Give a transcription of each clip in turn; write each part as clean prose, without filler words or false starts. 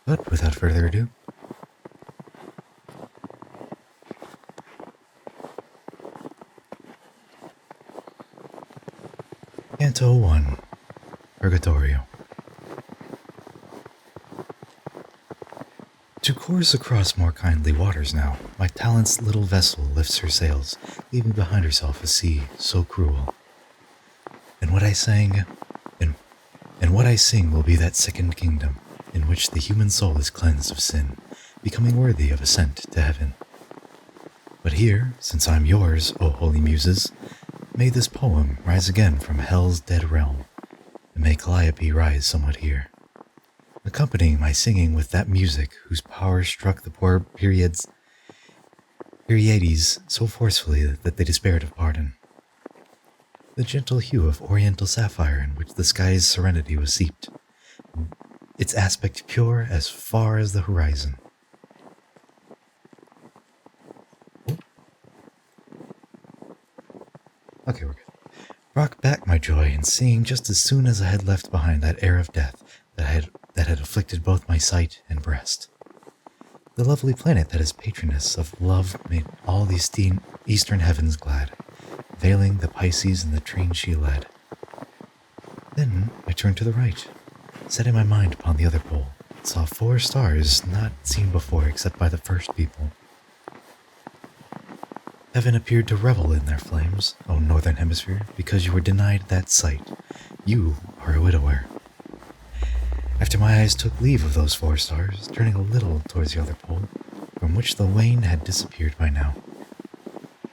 But without further ado, Canto 1, Purgatorio. To course across more kindly waters now, my talent's little vessel lifts her sails, leaving behind herself a sea so cruel. And what I sang, and what I sing will be that second kingdom, in which the human soul is cleansed of sin, becoming worthy of ascent to heaven. But here, since I'm yours, O holy muses, may this poem rise again from hell's dead realm, and may Calliope rise somewhat here, accompanying my singing with that music whose power struck the poor Pleiades so forcefully that they despaired of pardon. The gentle hue of oriental sapphire in which the sky's serenity was seeped, its aspect pure as far as the horizon. Okay, we're good. Brought back my joy in seeing just as soon as I had left behind that air of death that had afflicted both my sight and breast. The lovely planet that is patroness of love made all these eastern heavens glad, veiling the Pisces in the train she led. Then I turned to the right, setting my mind upon the other pole, and saw 4 stars not seen before except by the first people. Heaven appeared to revel in their flames, O northern hemisphere, because you were denied that sight. You are a widower. After my eyes took leave of those 4 stars, turning a little towards the other pole, from which the wane had disappeared by now,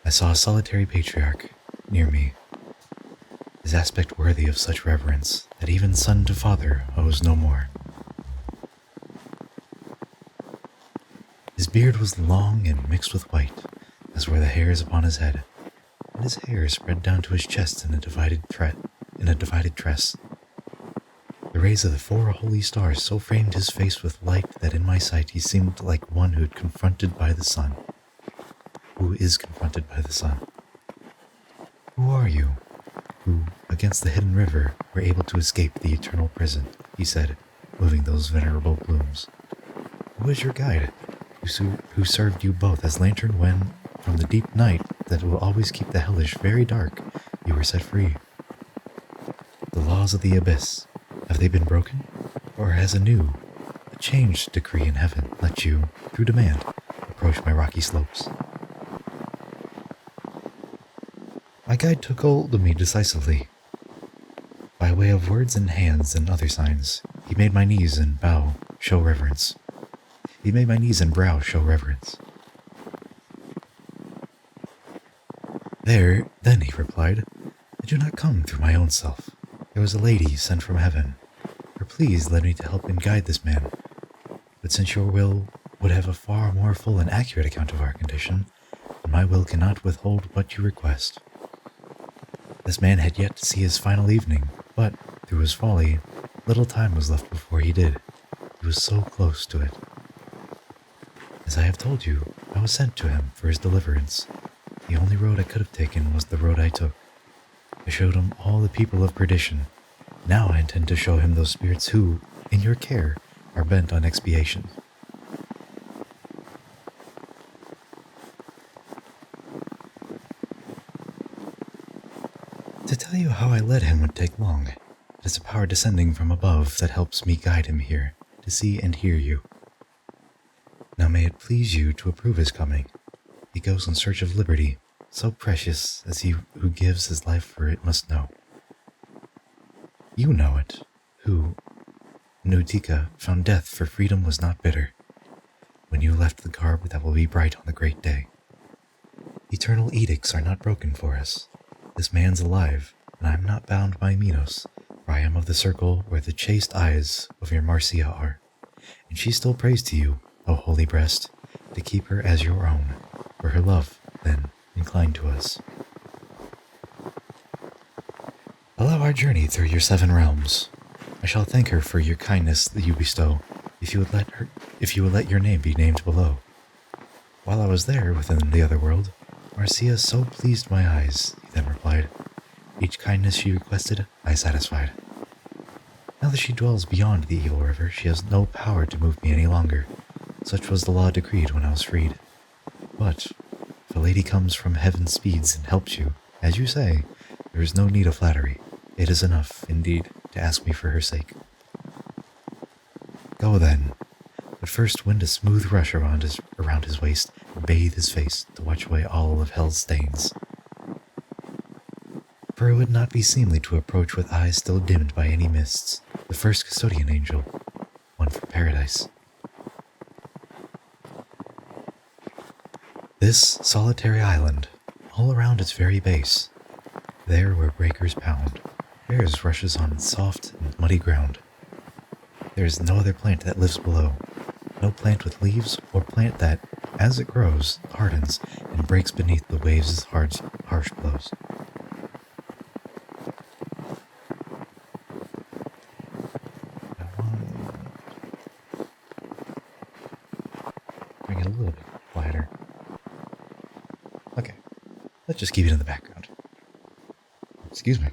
I saw a solitary patriarch near me, his aspect worthy of such reverence that even son to father owes no more. His beard was long and mixed with white, as were the hairs upon his head, and his hair spread down to his chest in a divided tress. The rays of the 4 holy stars so framed his face with light that in my sight he seemed like one who is confronted by the sun. Who are you, who, against the hidden river, were able to escape the eternal prison? He said, moving those venerable plumes. Who is your guide, who served you both as lantern when, from the deep night that will always keep the hellish very dark, you were set free? The laws of the abyss, have they been broken? Or has a changed decree in heaven let you, through demand, approach my rocky slopes? My guide took hold of me decisively. By way of words and hands and other signs, he made my knees and brow show reverence. There, then, he replied, I do not come through my own self. There was a lady sent from heaven. Her pleas led me to help and guide this man. But since your will would have a far more full and accurate account of our condition, and my will cannot withhold what you request. This man had yet to see his final evening, but, through his folly, little time was left before he did. He was so close to it. As I have told you, I was sent to him for his deliverance. The only road I could have taken was the road I took. I showed him all the people of perdition. Now I intend to show him those spirits who, in your care, are bent on expiation. To tell you how I led him would take long. It is a power descending from above that helps me guide him here, to see and hear you. Now may it please you to approve his coming. He goes in search of liberty, so precious as he who gives his life for it must know. You know it, who, in Utica, found death for freedom was not bitter, when you left the garb that will be bright on the great day. Eternal edicts are not broken for us. This man's alive, and I am not bound by Minos, for I am of the circle where the chaste eyes of your Marcia are, and she still prays to you, O holy breast, to keep her as your own, for her love, then, inclined to us. Allow our journey through your 7 realms. I shall thank her for your kindness that you bestow, if you will let your name be named below. While I was there within the other world, Marcia so pleased my eyes, he then replied. Each kindness she requested, I satisfied. Now that she dwells beyond the evil river, she has no power to move me any longer. Such was the law decreed when I was freed. But if a lady comes from heaven's speeds and helps you, as you say, there is no need of flattery. It is enough, indeed, to ask me for her sake. Go then, but first wind a smooth rush around his waist and bathe his face to wash away all of hell's stains. For it would not be seemly to approach with eyes still dimmed by any mists, the first custodian angel, one from paradise. This solitary island, all around its very base, there where breakers pound, bears rushes on soft and muddy ground. There is no other plant that lives below, no plant with leaves or plant that, as it grows, hardens and breaks beneath the waves' harsh blows. Bring it a little bit quieter. Okay, let's just keep it in the background. Excuse me.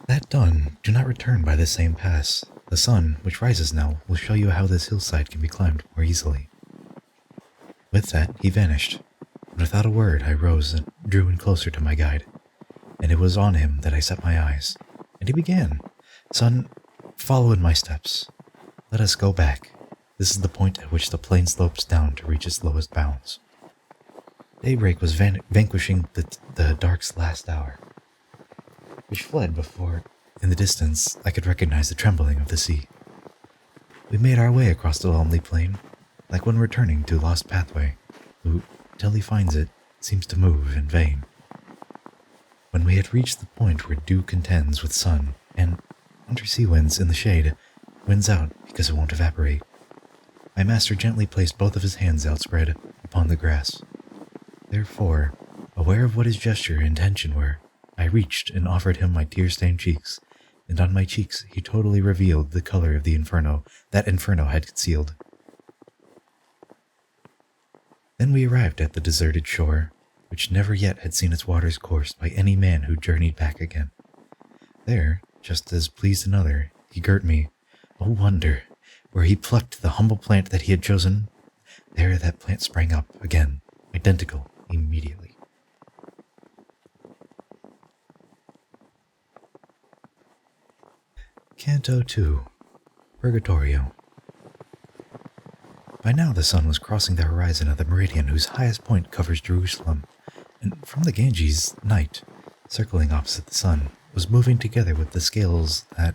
That done, do not return by this same pass. The sun, which rises now, will show you how this hillside can be climbed more easily. With that, he vanished, and without a word I rose and drew in closer to my guide, and it was on him that I set my eyes, and he began, "Son, follow in my steps. Let us go back. This is the point at which the plain slopes down to reach its lowest bounds." Daybreak was vanquishing the dark's last hour, which fled before, in the distance, I could recognize the trembling of the sea. We made our way across the lonely plain, like one returning to lost pathway, who, till he finds it, seems to move in vain. When we had reached the point where dew contends with sun, and, undersea winds in the shade, wins out because it won't evaporate, my master gently placed both of his hands outspread upon the grass. Therefore, aware of what his gesture and intention were, I reached and offered him my tear-stained cheeks, and on my cheeks he totally revealed the color of the inferno that inferno had concealed. Then we arrived at the deserted shore, which never yet had seen its waters coursed by any man who journeyed back again. There, just as pleased another, he girt me. Oh wonder! Where he plucked the humble plant that he had chosen, there that plant sprang up again, identical immediately. Canto 2, Purgatorio. By now the sun was crossing the horizon of the meridian whose highest point covers Jerusalem, and from the Ganges, night, circling opposite the sun, was moving together with the scales that,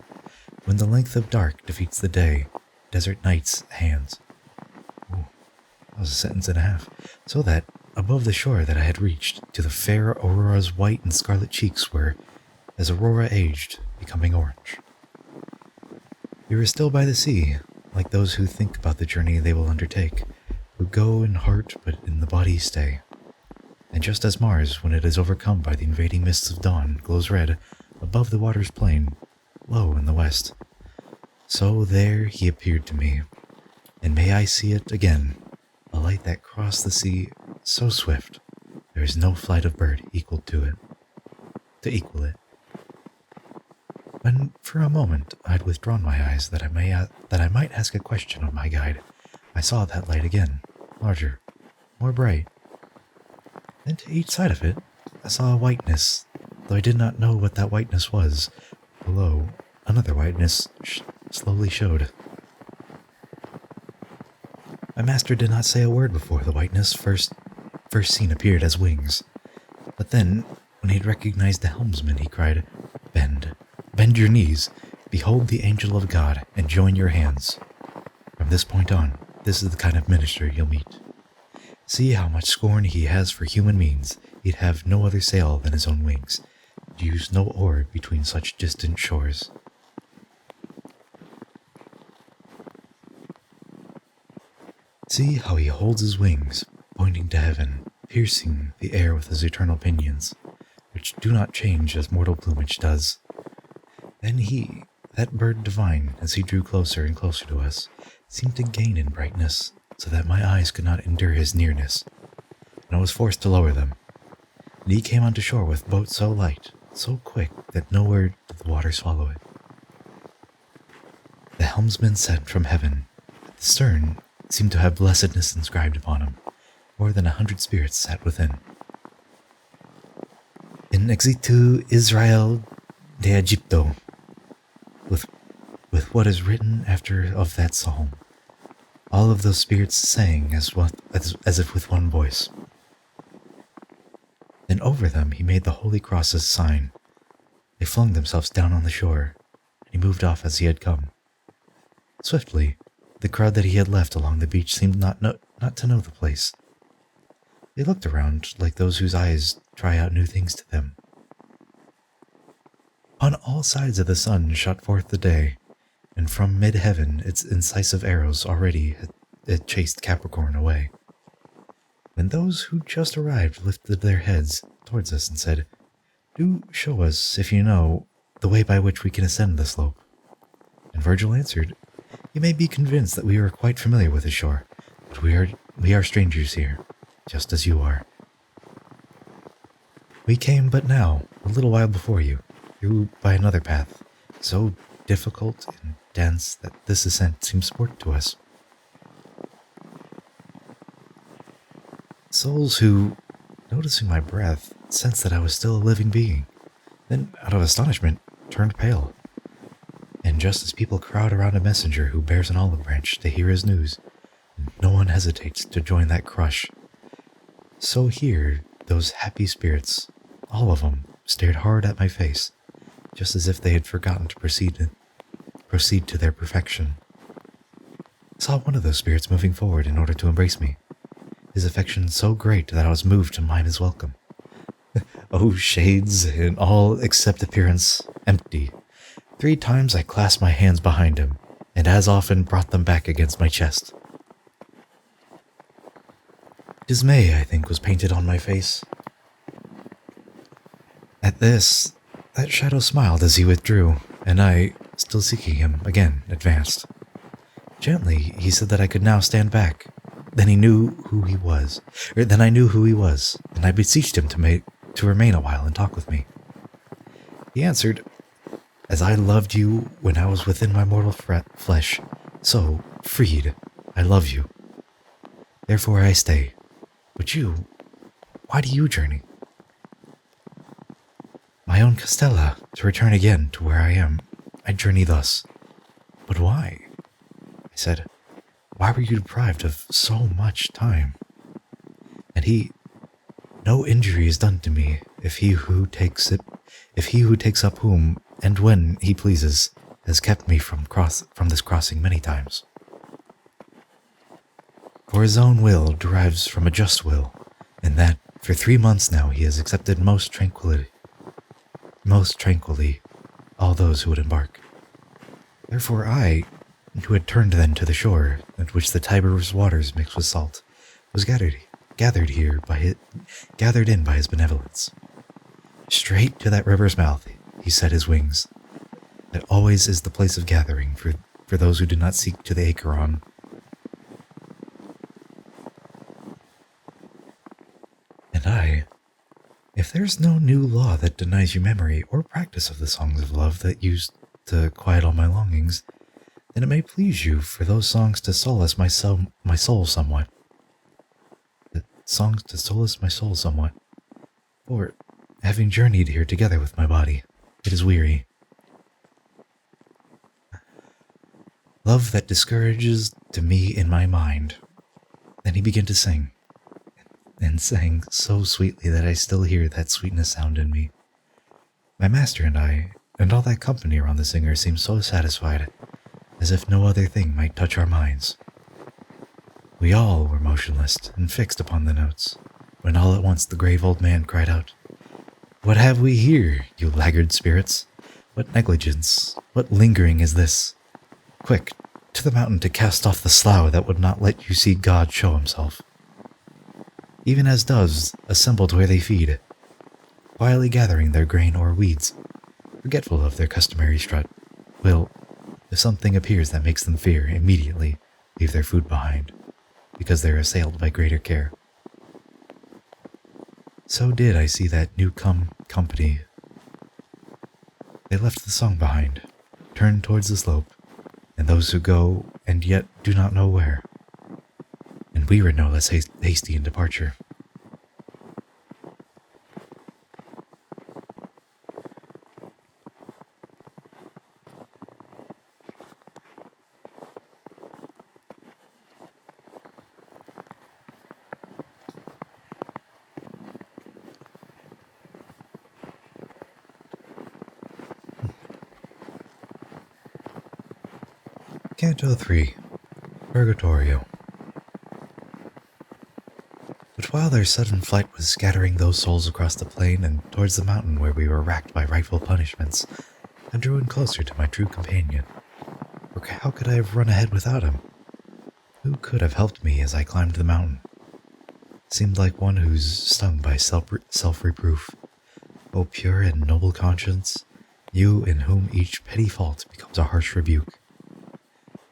when the length of dark defeats the day, desert night's hands. Ooh, that was a sentence and a half. So that, above the shore that I had reached, to the fair Aurora's white and scarlet cheeks were, as Aurora aged, becoming orange. We were still by the sea, like those who think about the journey they will undertake, who go in heart but in the body stay. And just as Mars, when it is overcome by the invading mists of dawn, glows red above the water's plain, low in the west, so there he appeared to me, and may I see it again, a light that crossed the sea so swift, there is no flight of bird equal to equal it. When for a moment I had withdrawn my eyes that I might ask a question of my guide, I saw that light again, larger, more bright. Then to each side of it, I saw a whiteness, though I did not know what that whiteness was. Below, another whiteness slowly showed. My master did not say a word before the whiteness first seen appeared as wings. But then, when he had recognized the helmsman, he cried, Bend your knees, behold the angel of God, and join your hands. From this point on, this is the kind of minister you'll meet. See how much scorn he has for human means. He'd have no other sail than his own wings. Use no oar between such distant shores. See how he holds his wings, pointing to heaven, piercing the air with his eternal pinions, which do not change as mortal plumage does. Then he, that bird divine, as he drew closer and closer to us, seemed to gain in brightness, so that my eyes could not endure his nearness, and I was forced to lower them. And he came onto shore with boat so light, so quick that nowhere did the water swallow it. The helmsman sent from heaven. At the stern seemed to have blessedness inscribed upon him. More than 100 spirits sat within. In exitu Israel de Egipto, with what is written after of that psalm. All of those spirits sang as if with one voice. Then over them he made the Holy Cross's sign. They flung themselves down on the shore, and he moved off as he had come. Swiftly, the crowd that he had left along the beach seemed not to know the place. They looked around like those whose eyes try out new things to them. On all sides of the sun shot forth the day, and from mid-heaven its incisive arrows already had chased Capricorn away. When those who just arrived lifted their heads towards us and said, "Do show us, if you know, the way by which we can ascend the slope." And Virgil answered, "You may be convinced that we are quite familiar with the shore, but we are strangers here, just as you are. We came but now, a little while before you, through by another path, so difficult and dense that this ascent seems sport to us. Souls who, noticing my breath, sensed that I was still a living being, then, out of astonishment, turned pale. And just as people crowd around a messenger who bears an olive branch to hear his news, no one hesitates to join that crush, so here those happy spirits, all of them, stared hard at my face, just as if they had forgotten to proceed to their perfection. I saw one of those spirits moving forward in order to embrace me, his affection so great that I was moved to mine his welcome. Oh, shades, in all except appearance, empty. 3 times I clasped my hands behind him, and as often brought them back against my chest. Dismay, I think, was painted on my face. At this, that shadow smiled as he withdrew, and I, still seeking him, again advanced. Gently, he said that I could now stand back. Then I knew who he was, and I beseeched him to remain a while and talk with me. He answered, "As I loved you when I was within my mortal flesh, so, freed, I love you. Therefore I stay. But you, why do you journey?" "My own Castella, to return again to where I am, I journey thus." "But why?" I said, "Why were you deprived of so much time?" And he, "No injury is done to me if he who takes up whom and when he pleases has kept me from this crossing many times. For his own will derives from a just will, and that for 3 months now he has accepted most tranquilly all those who would embark. Therefore I, who had turned then to the shore, at which the Tiber's waters mixed with salt, was gathered in by his benevolence. Straight to that river's mouth he set his wings. That always is the place of gathering for those who do not seek to the Acheron. And I, if there's no new law that denies you memory or practice of the songs of love that used to quiet all my longings, then it may please you for those songs to solace my soul somewhat. For, having journeyed here together with my body, it is weary. Love that discourages to me in my mind." Then he began to sing, and sang so sweetly that I still hear that sweetness sound in me. My master and I, and all that company around the singer seemed so satisfied, as if no other thing might touch our minds. We all were motionless and fixed upon the notes, when all at once the grave old man cried out, "What have we here, you laggard spirits? What negligence, what lingering is this? Quick, to the mountain to cast off the slough that would not let you see God show himself." Even as doves, assembled where they feed, quietly gathering their grain or weeds, forgetful of their customary strut, will, if something appears that makes them fear, immediately leave their food behind, because they are assailed by greater care. So did I see that new company They left the song behind, turned towards the slope, and those who go and yet do not know where. And we were no less hasty in departure. Canto 3, Purgatorio. But while their sudden flight was scattering those souls across the plain and towards the mountain where we were racked by rightful punishments, I drew in closer to my true companion. For how could I have run ahead without him? Who could have helped me as I climbed the mountain? Seemed like one who's stung by self-reproof. O pure and noble conscience, you in whom each petty fault becomes a harsh rebuke.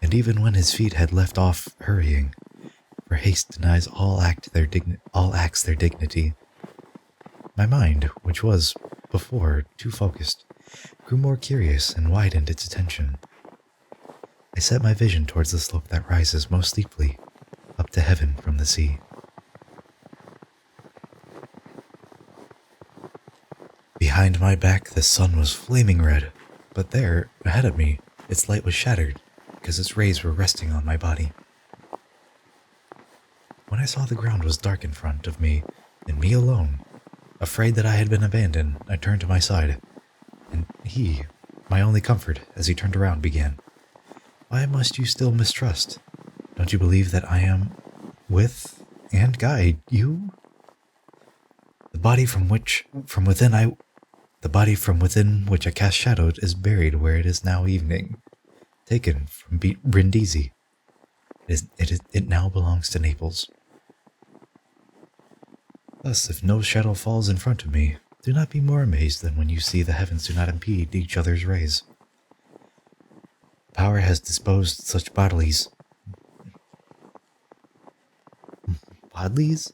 And even when his feet had left off hurrying, for haste denies all acts their dignity, my mind, which was, before, too focused, grew more curious and widened its attention. I set my vision towards the slope that rises most steeply, up to heaven from the sea. Behind my back the sun was flaming red, but there, ahead of me, its light was shattered, because its rays were resting on my body. When I saw the ground was dark in front of me, and me alone, afraid that I had been abandoned, I turned to my side, and he, my only comfort, as he turned around, began, "Why must you still mistrust? Don't you believe that I am with and guide you? The body from within which I cast shadowed is buried where it is now evening, taken from Brindisi. It now belongs to Naples. Thus, if no shadow falls in front of me, do not be more amazed than when you see the heavens do not impede each other's rays. Power has disposed such bodilies. Bodilies?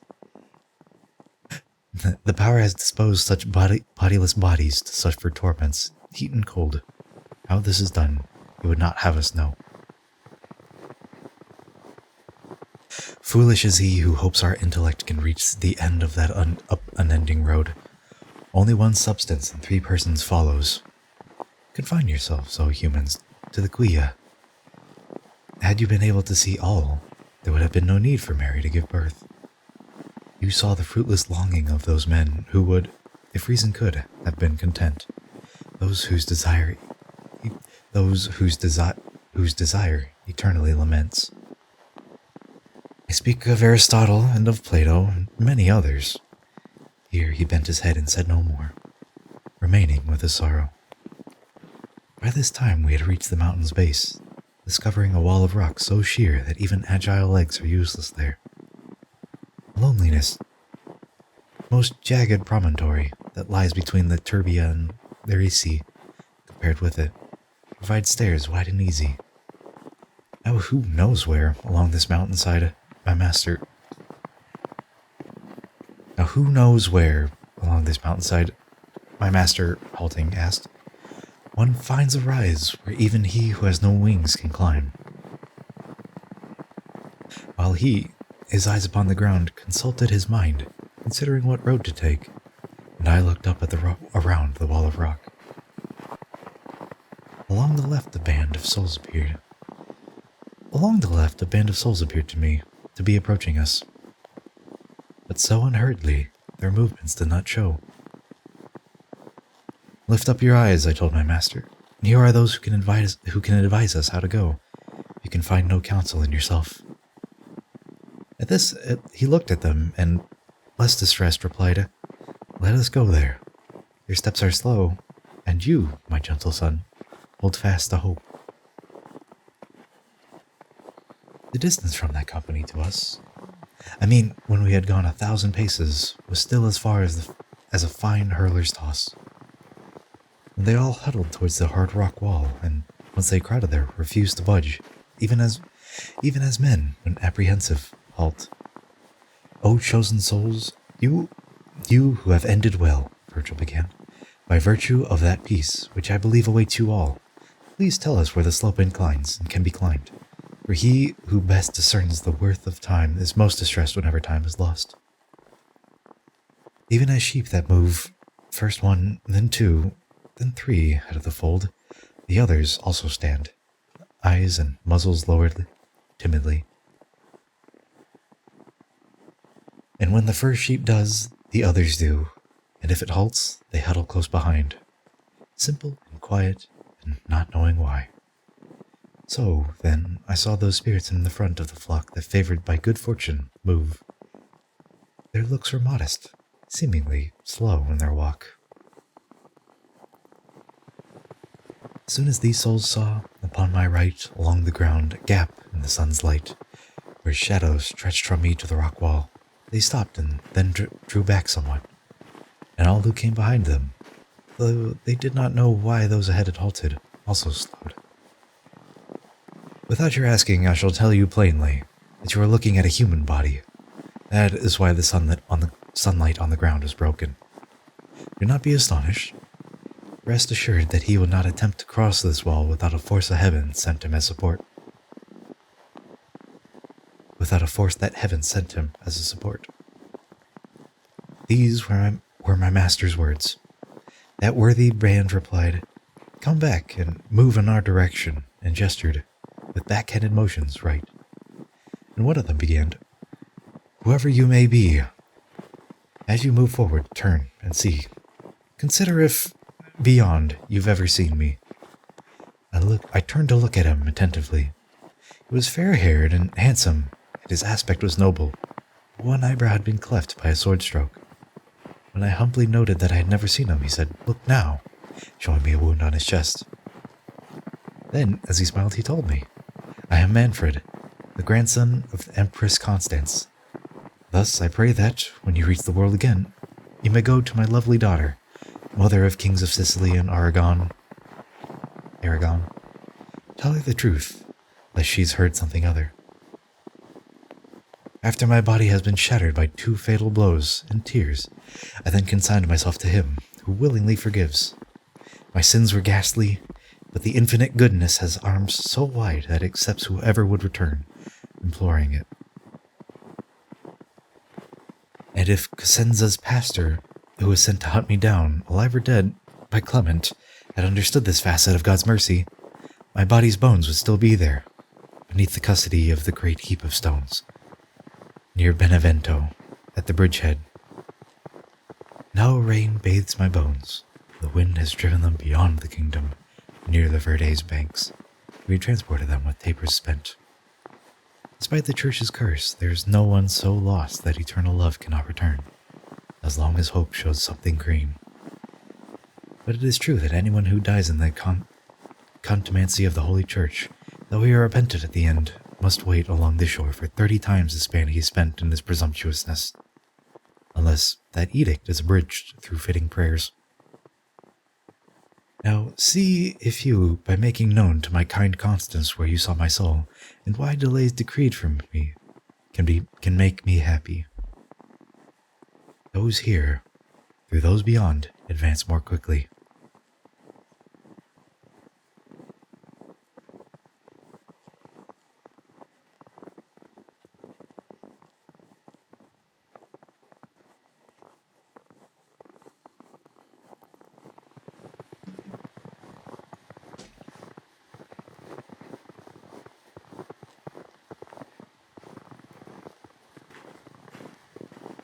The power has disposed such bodiless bodies to suffer torments, heat and cold. How this is done, he would not have us know. Foolish is he who hopes our intellect can reach the end of that unending road. Only one substance in three persons follows. Confine yourselves, O humans, to the quia. Had you been able to see all, there would have been no need for Mary to give birth. You saw the fruitless longing of those men who would, if reason could, have been content. Those whose desire eternally laments. I speak of Aristotle and of Plato and many others. Here he bent his head and said no more, remaining with his sorrow. By this time we had reached the mountain's base, discovering a wall of rock so sheer that even agile legs are useless there. A loneliness, most jagged promontory that lies between the Turbia and the Risi, compared with it, provides stairs wide and easy. Now who knows where, along this mountainside, my master, halting, asked, one finds a rise where even he who has no wings can climb. While he, his eyes upon the ground, consulted his mind, considering what road to take, and I looked up at around the wall of rock. Along the left a band of souls appeared to me, to be approaching us. But so unhurriedly, their movements did not show. Lift up your eyes, I told my master. Here are those who can advise us how to go. You can find no counsel in yourself. At this, he looked at them, and, less distressed, replied, Let us go there. Your steps are slow, and you, my gentle son, hold fast to hope. The distance from that company to us, when we had gone 1,000 paces, was still as far as a fine hurler's toss. They all huddled towards the hard rock wall, and once they crowded there, refused to budge, even as men, when apprehensive, halt. O chosen souls, you who have ended well, Virgil began, By virtue of that peace, which I believe awaits you all, please tell us where the slope inclines and can be climbed, for he who best discerns the worth of time is most distressed whenever time is lost. Even as sheep that move, first one, then two, then three out of the fold, the others also stand, eyes and muzzles lowered timidly. And when the first sheep does, the others do, and if it halts, they huddle close behind, simple and quiet, and not knowing why. So, then, I saw those spirits in the front of the flock that, favored by good fortune, move. Their looks were modest, seemingly slow in their walk. As soon as these souls saw, upon my right, along the ground, a gap in the sun's light, where shadows stretched from me to the rock wall, they stopped and then drew back somewhat, and all who came behind them, though they did not know why those ahead had halted, also slowed. Without your asking, I shall tell you plainly that you are looking at a human body. That is why the sunlight on the ground is broken. Do not be astonished. Rest assured that he will not attempt to cross this wall without a force of heaven sent him as support. Without a force that heaven sent him as a support. These were my master's words. That worthy band replied, "Come back and move in our direction," and gestured, with backhanded motions, right. And one of them began, "Whoever you may be, as you move forward, turn and see. Consider if, beyond, you've ever seen me." I turned to look at him attentively. He was fair-haired and handsome, and his aspect was noble. One eyebrow had been cleft by a sword stroke. When I humbly noted that I had never seen him, he said, "Look now," showing me a wound on his chest. Then, as he smiled, he told me, "I am Manfred, the grandson of the Empress Constance. Thus I pray that, when you reach the world again, you may go to my lovely daughter, mother of kings of Sicily and Aragon. Tell her the truth, lest she's heard something other. After my body has been shattered by 2 fatal blows and tears, I then consigned myself to him who willingly forgives. My sins were ghastly, but the infinite goodness has arms so wide that it accepts whoever would return, imploring it. And if Cosenza's pastor, who was sent to hunt me down, alive or dead, by Clement, had understood this facet of God's mercy, my body's bones would still be there, beneath the custody of the great heap of stones, near Benevento, at the bridgehead. Now rain bathes my bones. The wind has driven them beyond the kingdom, near the Verde's banks. We transported them with tapers spent. Despite the church's curse, there is no one so lost that eternal love cannot return, as long as hope shows something green. But it is true that anyone who dies in the contumacy of the Holy Church, though he are repentant at the end, must wait along this shore for 30 times the span he spent in his presumptuousness, unless that edict is abridged through fitting prayers. Now see if you, by making known to my kind Constance where you saw my soul, and why delays decreed from me, can make me happy. Those here, through those beyond, advance more quickly.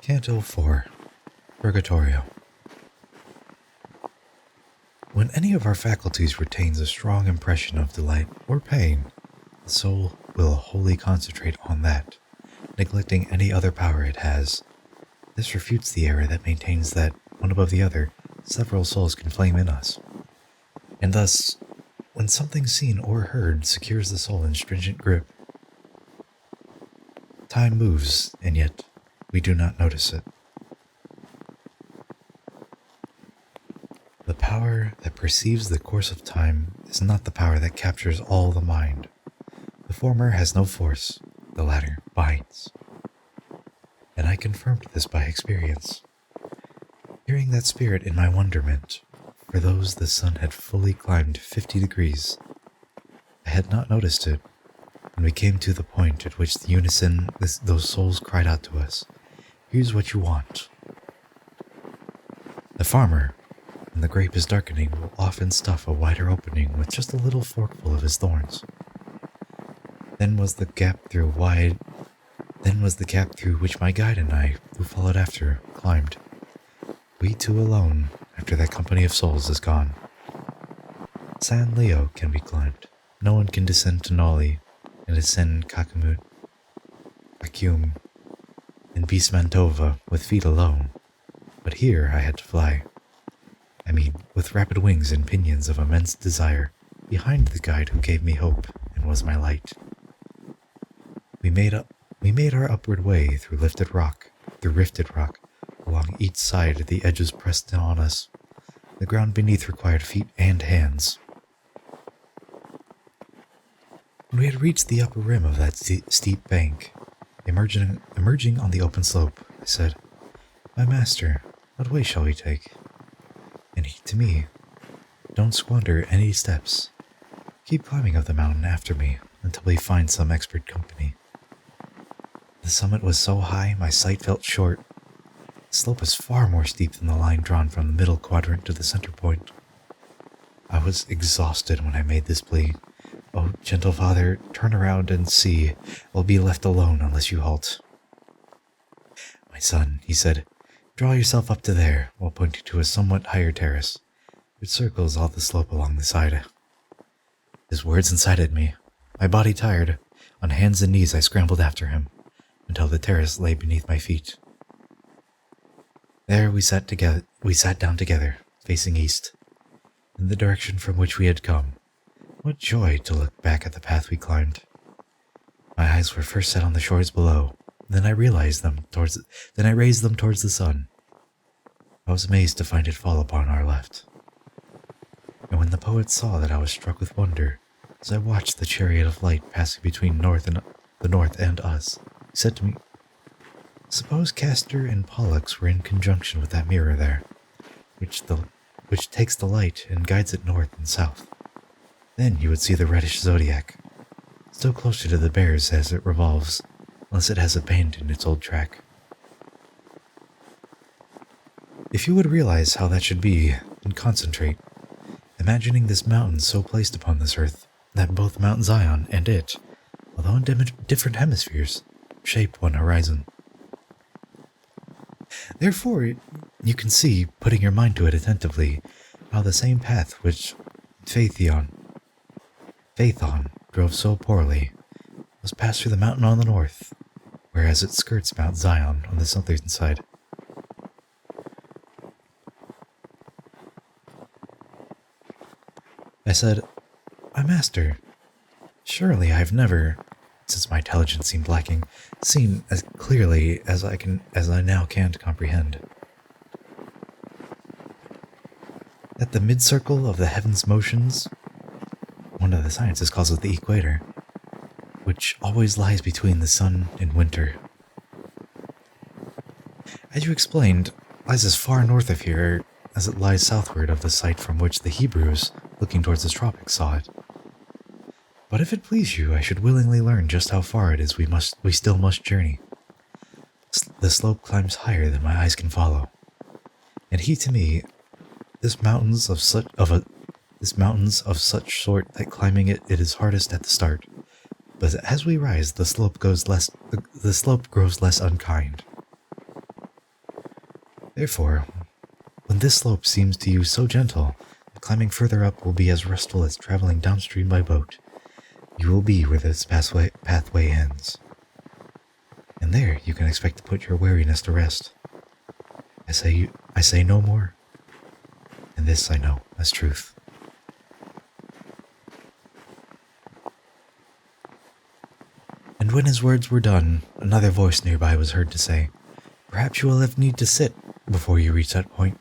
Canto 4, Purgatorio. When any of our faculties retains a strong impression of delight or pain, the soul will wholly concentrate on that, neglecting any other power it has. This refutes the error that maintains that, one above the other, several souls can flame in us. And thus, when something seen or heard secures the soul in stringent grip, time moves, and yet we do not notice it. The power that perceives the course of time is not the power that captures all the mind. The former has no force, the latter binds. And I confirmed this by experience. Hearing that spirit in my wonderment, For those the sun had fully climbed 50 degrees. I had not noticed it when we came to the point at which the unison those souls cried out to us, "Here's what you want." The farmer, when the grape is darkening, will often stuff a wider opening with just a little forkful of his thorns. Then was the gap through which my guide and I, who followed after, climbed. We two alone, after that company of souls is gone. San Leo can be climbed. No one can descend to Noli and ascend Kakamut, Akum, and Bismantova with feet alone. But here I had to fly. I mean, with rapid wings and pinions of immense desire, behind the guide who gave me hope and was my light. We made our upward way through rifted rock, along each side the edges pressed in on us. The ground beneath required feet and hands. When we had reached the upper rim of that steep bank, emerging on the open slope, I said, "My master, what way shall we take?" And he to me, "Don't squander any steps. Keep climbing up the mountain after me until we find some expert company." The summit was so high my sight felt short. The slope was far more steep than the line drawn from the middle quadrant to the center point. I was exhausted when I made this plea. "Oh, gentle father, turn around and see. I'll be left alone unless you halt." "My son," he said, "draw yourself up to there," while pointing to a somewhat higher terrace, which circles all the slope along the side. His words incited me. My body tired, on hands and knees I scrambled after him, until the terrace lay beneath my feet. There we sat down together, facing east, in the direction from which we had come. What joy to look back at the path we climbed. My eyes were first set on the shores below, then I raised them towards the sun. I was amazed to find it fall upon our left. And when the poet saw that I was struck with wonder, as I watched the chariot of light passing between the north and us, he said to me, "Suppose Castor and Pollux were in conjunction with that mirror there, which takes the light and guides it north and south. Then you would see the reddish zodiac, still closer to the bears as it revolves, unless it has abandoned its old track. If you would realize how that should be, and concentrate, imagining this mountain so placed upon this earth that both Mount Zion and it, although in different hemispheres, shape one horizon. Therefore, you can see, putting your mind to it attentively, how the same path which Phaethon drove so poorly was passed through the mountain on the north, whereas it skirts Mount Zion on the southern side. I said, "My master, surely I have never, since my intelligence seemed lacking, seen as clearly as I now can comprehend. At the mid-circle of the heaven's motions, one of the sciences calls it the equator, which always lies between the sun and winter, as you explained, lies as far north of here as it lies southward of the site from which the Hebrews, looking towards the tropics, saw it. But if it please you, I should willingly learn just how far it is we still must journey. The slope climbs higher than my eyes can follow, and he to me, this mountains of such sort that climbing it is hardest at the start, but as we rise, the slope grows less unkind. Therefore, when this slope seems to you so gentle, climbing further up will be as restful as traveling downstream by boat. You will be where this pathway ends, and there you can expect to put your weariness to rest. I say no more, and this I know as truth." And when his words were done, another voice nearby was heard to say, "Perhaps you will have need to sit before you reach that point."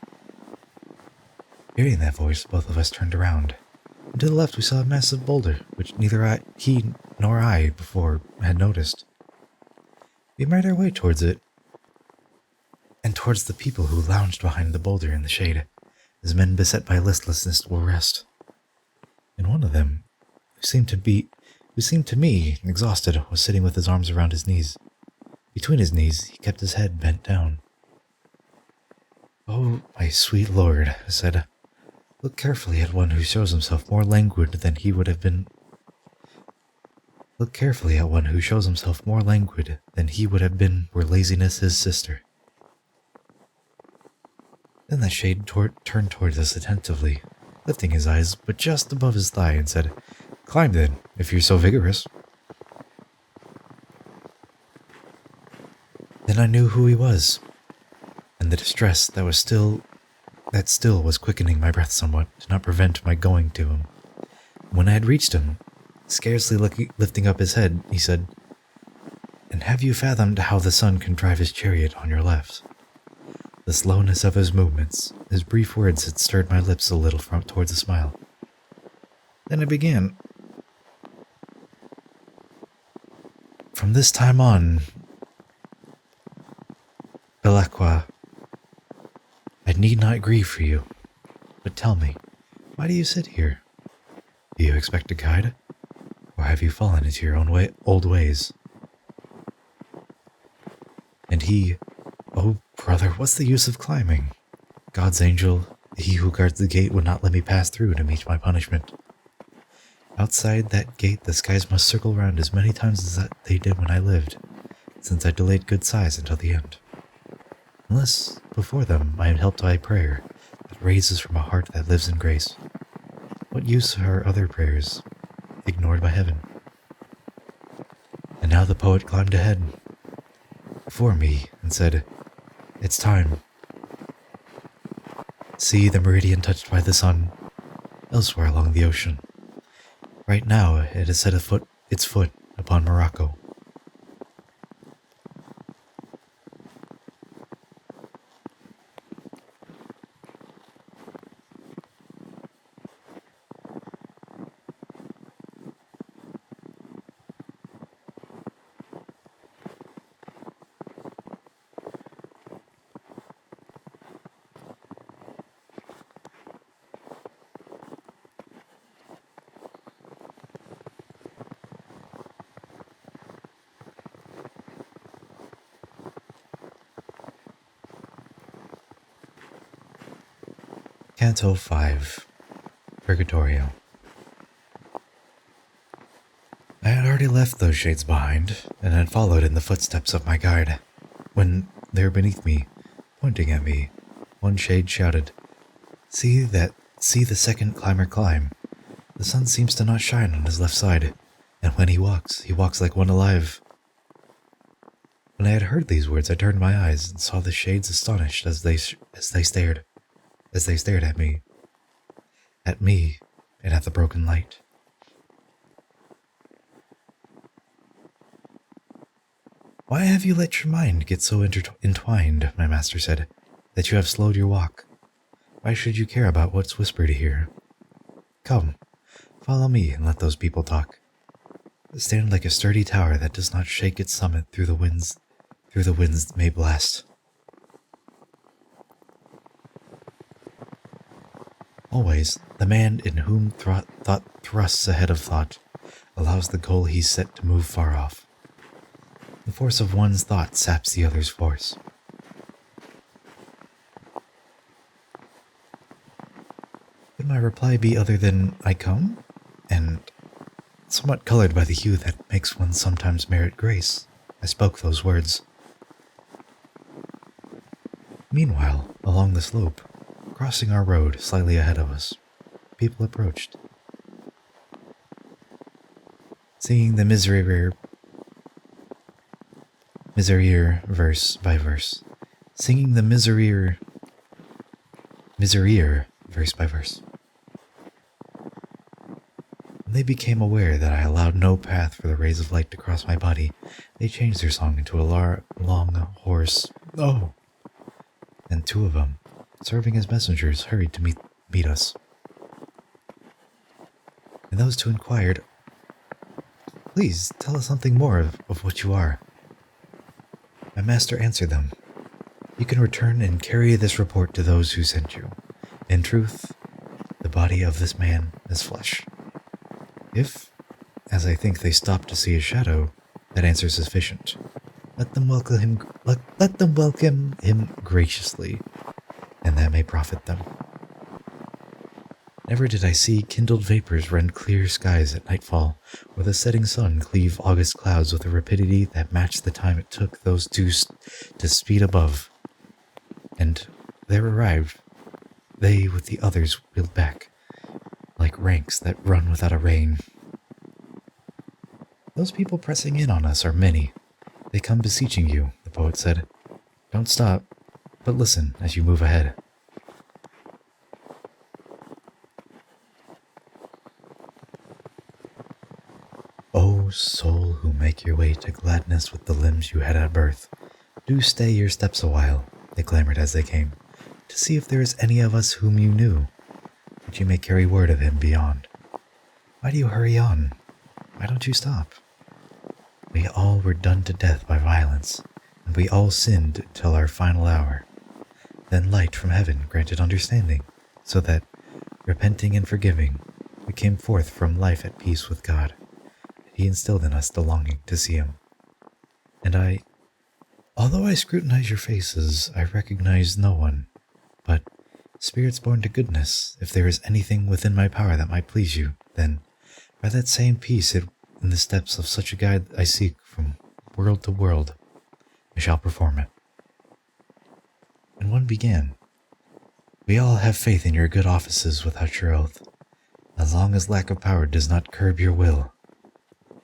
Hearing that voice, both of us turned around, and to the left we saw a massive boulder, which neither he nor I before had noticed. We made our way towards it, and towards the people who lounged behind the boulder in the shade, His men beset by listlessness will rest. And one of them, who seemed to me exhausted, was sitting with his arms around his knees. Between his knees, he kept his head bent down. "Oh, my sweet lord," I said, "look carefully at one who shows himself more languid than he would have been. Look carefully at one who shows himself more languid than he would have been were laziness his sister." Then that shade turned towards us attentively, lifting his eyes but just above his thigh, and said, "Climb then, if you're so vigorous." Then I knew who he was, and the distress that still was quickening my breath somewhat did not prevent my going to him. When I had reached him, scarcely lifting up his head, he said, "And have you fathomed how the sun can drive his chariot on your left?" The slowness of his movements, his brief words had stirred my lips a little towards a smile. Then I began. "From this time on, Belacqua, I need not grieve for you, but tell me, why do you sit here? Do you expect a guide, or have you fallen into your own old ways?" And he, "Oh, brother, what's the use of climbing? God's angel, he who guards the gate, would not let me pass through to meet my punishment. Outside that gate, the skies must circle round as many times as they did when I lived, since I delayed good sighs until the end. Unless, before them, I am helped by prayer that raises from a heart that lives in grace. What use are other prayers, ignored by heaven?" And now the poet climbed ahead before me and said, "It's time. See the meridian touched by the sun, elsewhere along the ocean. Right now it has set its foot upon Morocco. Canto 5, Purgatorio. I had already left those shades behind, and had followed in the footsteps of my guide, when there beneath me, pointing at me, one shade shouted, See the second climber climb. The sun seems to not shine on his left side, and when he walks like one alive." When I had heard these words, I turned my eyes and saw the shades astonished as they stared at me, and at the broken light. "Why have you let your mind get so entwined," my master said, "that you have slowed your walk? Why should you care about what's whispered here? Come, follow me and let those people talk. Stand like a sturdy tower that does not shake its summit through the winds may blast. Always, the man in whom thought thrusts ahead of thought allows the goal he's set to move far off. The force of one's thought saps the other's force. Could my reply be other than I come? And, somewhat colored by the hue that makes one sometimes merit grace, I spoke those words. Meanwhile, along the slope, crossing our road slightly ahead of us, people approached. Singing the Miserere verse by verse. Singing the Miserere verse by verse. When they became aware that I allowed no path for the rays of light to cross my body, they changed their song into a long, hoarse "Oh!" And two of them, serving as messengers, hurried to meet us. And those two inquired, "Please tell us something more of what you are." My master answered them, "You can return and carry this report to those who sent you. In truth, the body of this man is flesh. If, as I think, they stop to see his shadow, that answer is sufficient. Let them welcome him graciously, and that may profit them. Never did I see kindled vapors rend clear skies at nightfall, or the setting sun cleave August clouds with a rapidity that matched the time it took those two to speed above. And there arrived, they with the others wheeled back, like ranks that run without a rein. Those people pressing in on us are many. They come beseeching you, the poet said. Don't stop, but listen as you move ahead. O soul who make your way to gladness with the limbs you had at birth, do stay your steps a while, they clamored as they came, to see if there is any of us whom you knew, that you may carry word of him beyond. Why do you hurry on? Why don't you stop? We all were done to death by violence, and we all sinned till our final hour. Then light from heaven granted understanding, so that, repenting and forgiving, we came forth from life at peace with God. He instilled in us the longing to see him. And although I scrutinize your faces, I recognize no one, but spirits born to goodness, if there is anything within my power that might please you, then, by that same peace in the steps of such a guide I seek from world to world, I shall perform it. And one began, We all have faith in your good offices without your oath, as long as lack of power does not curb your will.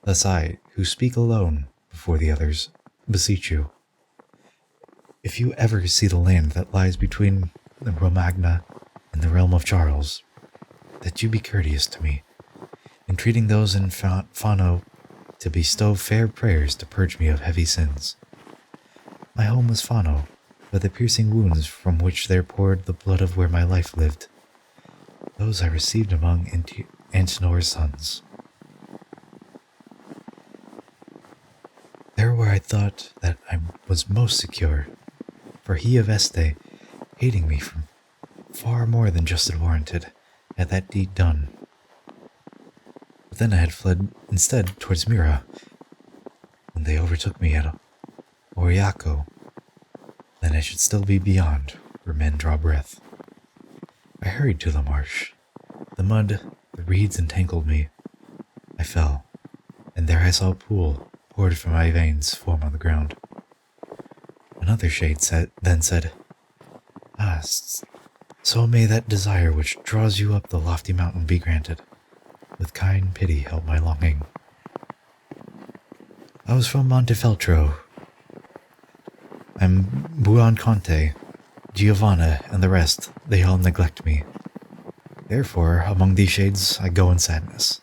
Thus I, who speak alone before the others, beseech you. If you ever see the land that lies between the Romagna and the realm of Charles, that you be courteous to me, entreating those in Fano to bestow fair prayers to purge me of heavy sins. My home was Fano, but the piercing wounds from which there poured the blood of where my life lived, those I received among Antenor's sons. There where I thought that I was most secure, for he of Este, hating me from far more than just and warranted, had that deed done. But then I had fled instead towards Mira, when they overtook me at Oriaco. Then I should still be beyond, where men draw breath. I hurried to the marsh. The mud, the reeds entangled me. I fell, and there I saw a pool poured from my veins form on the ground. Another shade then said, Ah, so may that desire which draws you up the lofty mountain be granted. With kind pity help my longing. I was from Montefeltro. I'm Buonconte, Giovanna, and the rest, they all neglect me. Therefore, among these shades I go in sadness.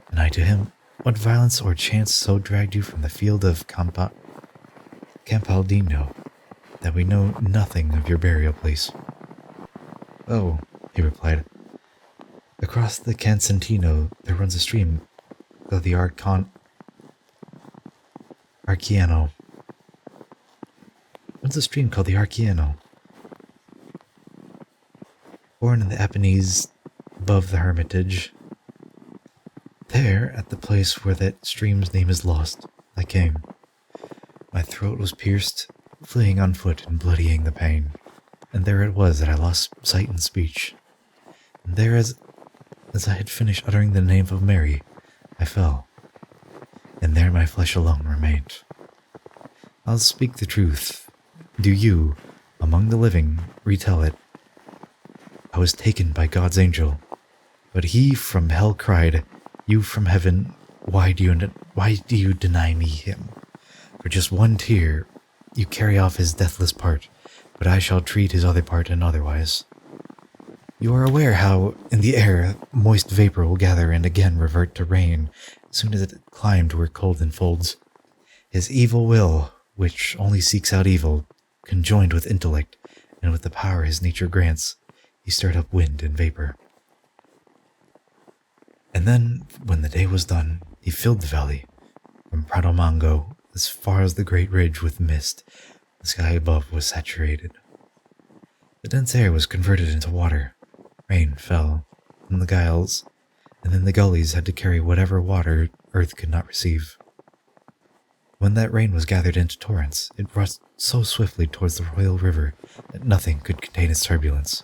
And I to him, What violence or chance so dragged you from the field of Campaldino, that we know nothing of your burial place? Oh, he replied, across the Cancentino there runs a stream called the Arciano. Runs a stream called the Arciano. Born in the Apennines above the Hermitage. There, at the place where that stream's name is lost, I came. My throat was pierced, fleeing on foot and bloodying the pain. And there it was that I lost sight and speech. And there, as I had finished uttering the name of Mary, I fell. And there my flesh alone remained. I'll speak the truth. Do you, among the living, retell it. I was taken by God's angel, but he from hell cried, You from heaven, why do you deny me him? For just one tear, you carry off his deathless part, but I shall treat his other part in otherwise. You are aware how, in the air, moist vapor will gather and again revert to rain, as soon as it climbed where cold enfolds. His evil will, which only seeks out evil, conjoined with intellect, and with the power his nature grants, he stirred up wind and vapor. And then, when the day was done, he filled the valley, from Pradomango as far as the great ridge with mist. The sky above was saturated. The dense air was converted into water. Rain fell from the giles, and then the gullies had to carry whatever water earth could not receive. When that rain was gathered into torrents, it rushed so swiftly towards the royal river that nothing could contain its turbulence.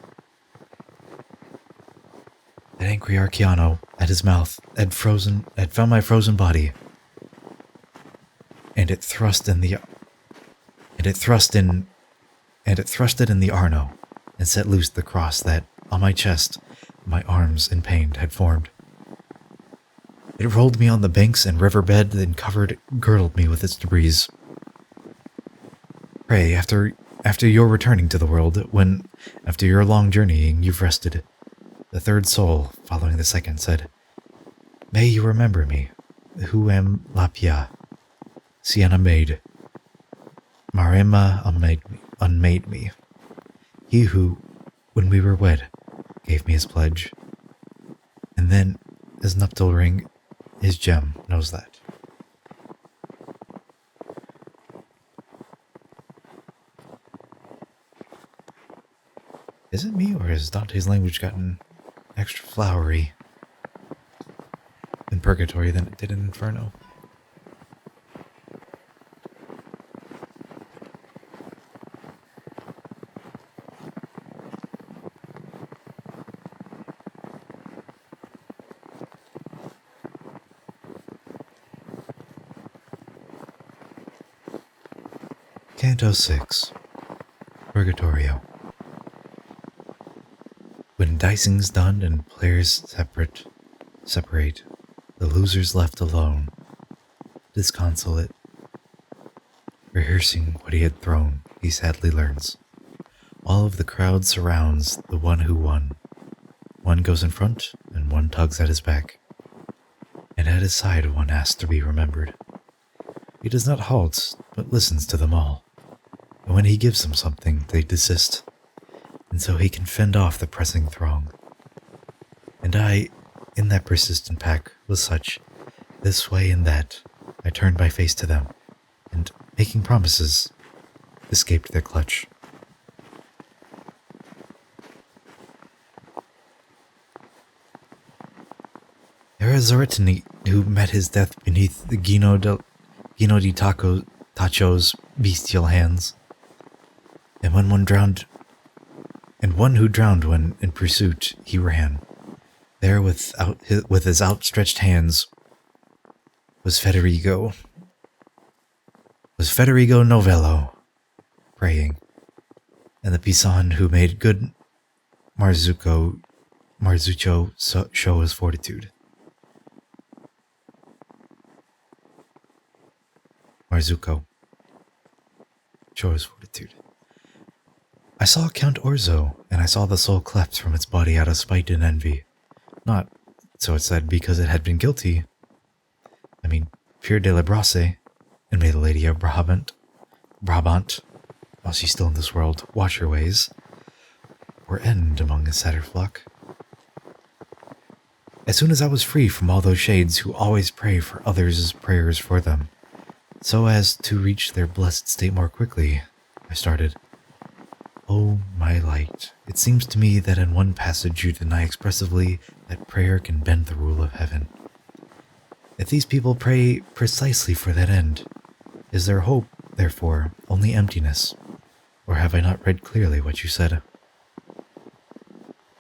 That angry Arciano, at his mouth, had found my frozen body, and it thrust it in the Arno, and set loose the cross that, on my chest, my arms in pain had formed. It rolled me on the banks and riverbed, then girdled me with its debris. Pray, after your returning to the world, when, after your long journeying, you've rested, the third soul, following the second, said, "May you remember me, who am Lapia, Sienna maid, Marema unmade me, he who, when we were wed, gave me his pledge, and then his nuptial ring, his gem knows that." Is it me, or has Dante's language gotten extra flowery in Purgatorio than it did in Inferno? Cantos 6. Purgatorio. When dicing's done and players separate, the loser's left alone, disconsolate, rehearsing what he had thrown, he sadly learns. All of the crowd surrounds the one who won. One goes in front, and one tugs at his back, and at his side one asks to be remembered. He does not halt, but listens to them all. And when he gives them something, they desist, and so he can fend off the pressing throng. And I, in that persistent pack, was such, this way and that, I turned my face to them, and, making promises, escaped their clutch. There is Zoritani who met his death beneath the Gino di Tacho's bestial hands, and one who drowned when in pursuit he ran. There with his outstretched hands was Federigo Novello, praying, and the Pisan who made good Marzucco show his fortitude. Marzucco, show his fortitude. I saw Count Orzo, and I saw the soul clept from its body out of spite and envy. Not, so it said, because it had been guilty. I mean, Pure de la Brasse, and may the Lady of Brabant, while she's still in this world, watch her ways, or end among a sadder flock. As soon as I was free from all those shades who always pray for others' prayers for them, so as to reach their blessed state more quickly, I started. Oh, my light, it seems to me that in one passage you deny expressively that prayer can bend the rule of heaven. If these people pray precisely for that end, is their hope, therefore, only emptiness? Or have I not read clearly what you said?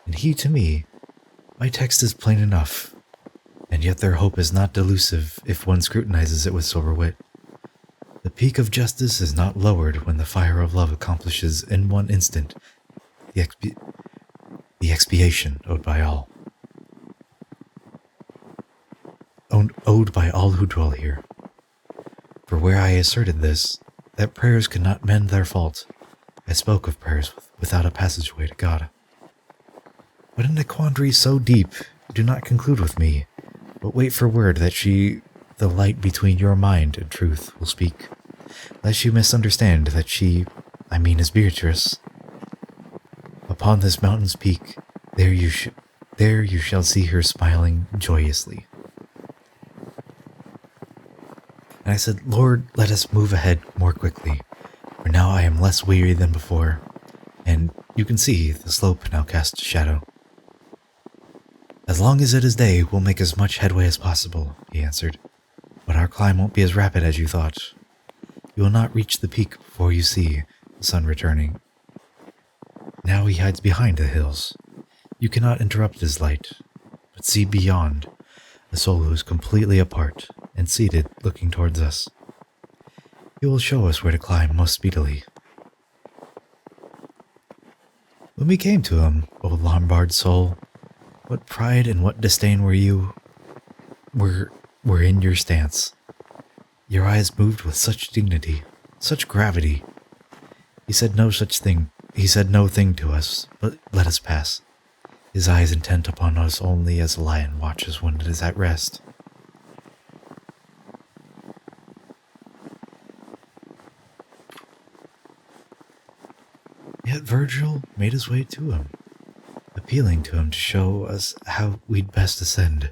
And he to me, my text is plain enough, and yet their hope is not delusive if one scrutinizes it with sober wit. The peak of justice is not lowered when the fire of love accomplishes in one instant the expiation owed by all. Owed by all who dwell here. For where I asserted this, that prayers could not mend their fault, I spoke of prayers without a passageway to God. But in a quandary so deep, do not conclude with me, but wait for word that she, the light between your mind and truth, will speak, lest you misunderstand that she, I mean is Beatrice. Upon this mountain's peak, there you shall see her smiling joyously. And I said, Lord, let us move ahead more quickly, for now I am less weary than before, and you can see the slope now casts a shadow. As long as it is day, we'll make as much headway as possible, he answered. But our climb won't be as rapid as you thought. You will not reach the peak before you see the sun returning. Now he hides behind the hills. You cannot interrupt his light, but see beyond, a soul who is completely apart and seated looking towards us. He will show us where to climb most speedily. When we came to him, O Lombard soul, what pride and what disdain were in your stance. Your eyes moved with such dignity, such gravity. He said no thing to us, but let us pass, his eyes intent upon us only as a lion watches when it is at rest. Yet Virgil made his way to him, appealing to him to show us how we'd best ascend,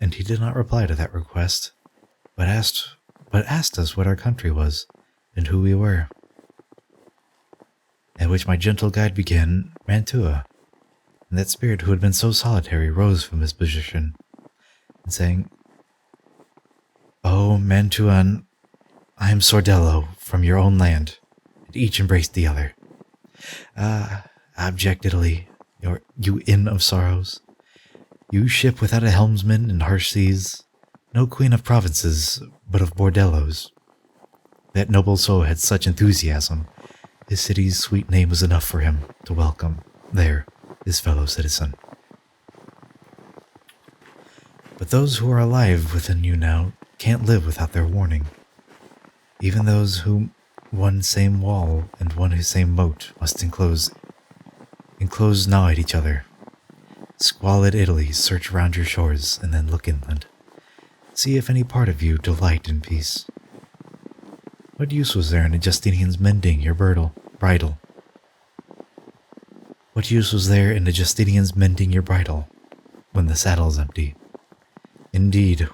and he did not reply to that request, but asked us what our country was, and who we were. At which my gentle guide began Mantua, and that spirit who had been so solitary rose from his position, and saying, "O Mantuan, I am Sordello from your own land," and each embraced the other. "Ah, abject Italy, you inn of sorrows, you ship without a helmsman in harsh seas, no queen of provinces, but of bordellos. That noble soul had such enthusiasm, his city's sweet name was enough for him to welcome there his fellow citizen. But those who are alive within you now can't live without their warning. Even those whom one same wall and one same moat must enclose gnaw at each other. Squalid Italy, search round your shores and then look inland. See if any part of you delight in peace. What use was there in a Justinian's mending your bridle? What use was there in a Justinian's mending your bridle when the saddle's empty? Indeed,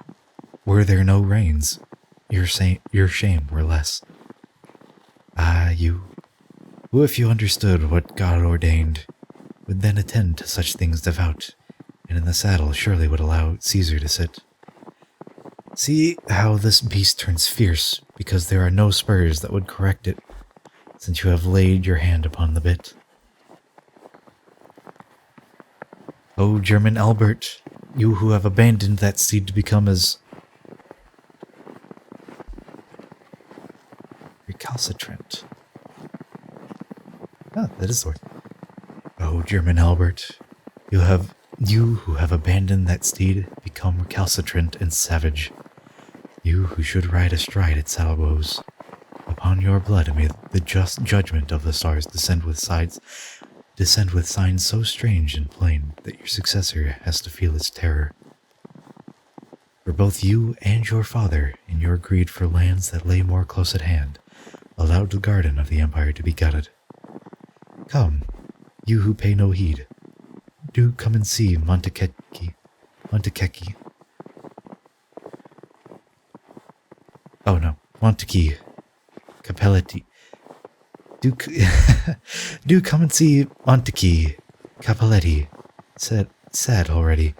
were there no reins, your shame were less. Ah, you, who if you understood what God ordained, would then attend to such things devout, and in the saddle surely would allow Caesar to sit. See how this beast turns fierce, because there are no spurs that would correct it, since you have laid your hand upon the bit. O German Albert, you who have abandoned that steed to become as recalcitrant. Ah, that is the word. O German Albert, you who have abandoned that steed, become recalcitrant and savage. You who should ride astride its saddle bows. Upon your blood may the just judgment of the stars descend with signs so strange and plain that your successor has to feel its terror. For both you and your father, in your greed for lands that lay more close at hand, allowed the garden of the empire to be gutted. Come, you who pay no heed, do come and see Montecchi. Oh no, Montecchi, Capelletti. Do come and see Montecchi, Capelletti, sad already,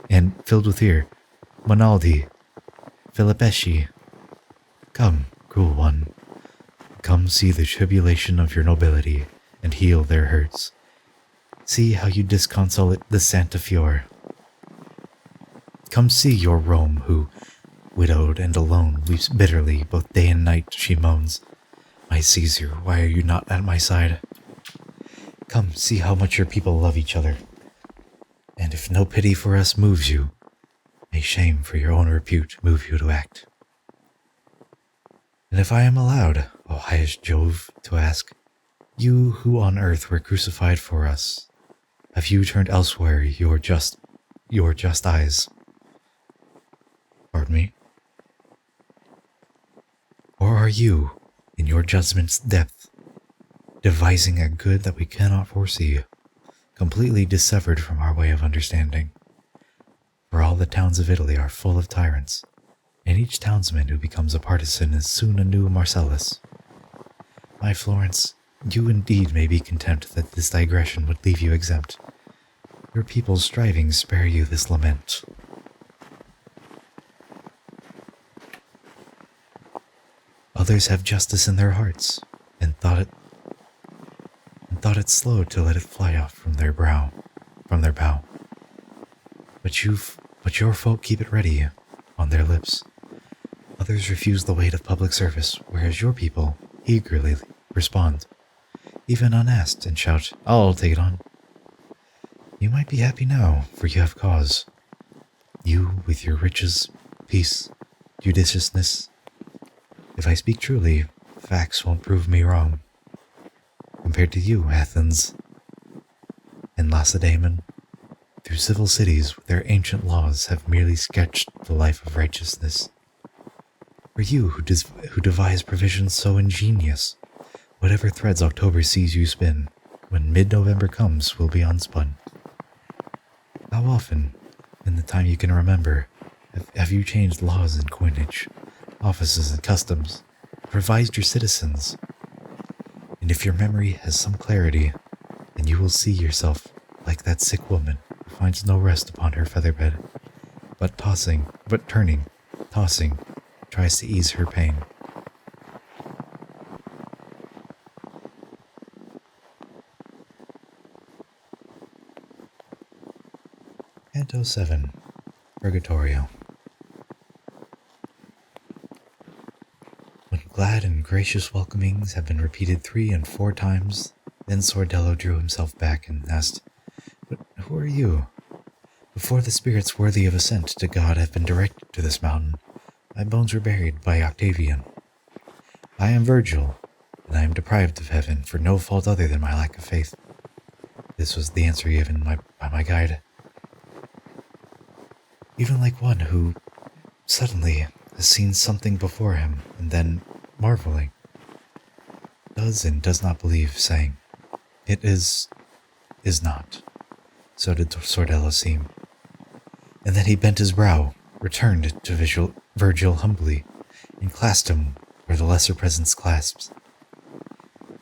and filled with fear, Monaldi, Filippeschi. Come, cruel one, come see the tribulation of your nobility, and heal their hurts. See how you disconsolate the Santa Fiore. Come see your Rome, who, widowed and alone, weeps bitterly both day and night, she moans. My Caesar, why are you not at my side? Come see how much your people love each other. And if no pity for us moves you, may shame for your own repute move you to act. And if I am allowed, O highest Jove, to ask, you who on earth were crucified for us, have you turned elsewhere your just eyes? Pardon me? Or are you, in your judgment's depth, devising a good that we cannot foresee, completely dissevered from our way of understanding? For all the towns of Italy are full of tyrants, and each townsman who becomes a partisan is soon a new Marcellus. My Florence, You indeed may be content that this digression would leave you exempt. Your people's strivings spare you this lament. Others have justice in their hearts, and thought it slow to let it fly off from their bow. But your folk keep it ready on their lips. Others refuse the weight of public service, whereas your people eagerly respond, even unasked, and shout, "I'll take it on." You might be happy now, for you have cause. You, with your riches, peace, judiciousness. If I speak truly, facts won't prove me wrong. Compared to you, Athens and Lacedaemon, through civil cities with their ancient laws have merely sketched the life of righteousness. For you who devise provisions so ingenious, whatever threads October sees you spin, when mid-November comes will be unspun. How often, in the time you can remember, have you changed laws and coinage, offices and customs, revised your citizens? And if your memory has some clarity, then you will see yourself like that sick woman who finds no rest upon her featherbed, but turning, tossing, tries to ease her pain. Cantos 7, Purgatorio. When glad and gracious welcomings have been repeated 3 and 4 times, then Sordello drew himself back and asked, "But who are you? Before the spirits worthy of ascent to God have been directed to this mountain, my bones were buried by Octavian. I am Virgil, and I am deprived of heaven for no fault other than my lack of faith." This was the answer given by my guide. Even like one who suddenly has seen something before him, and then, marveling, does and does not believe, saying, "It is not." So did Sordello seem. And then he bent his brow, returned to Virgil humbly, and clasped him where the lesser presence clasps.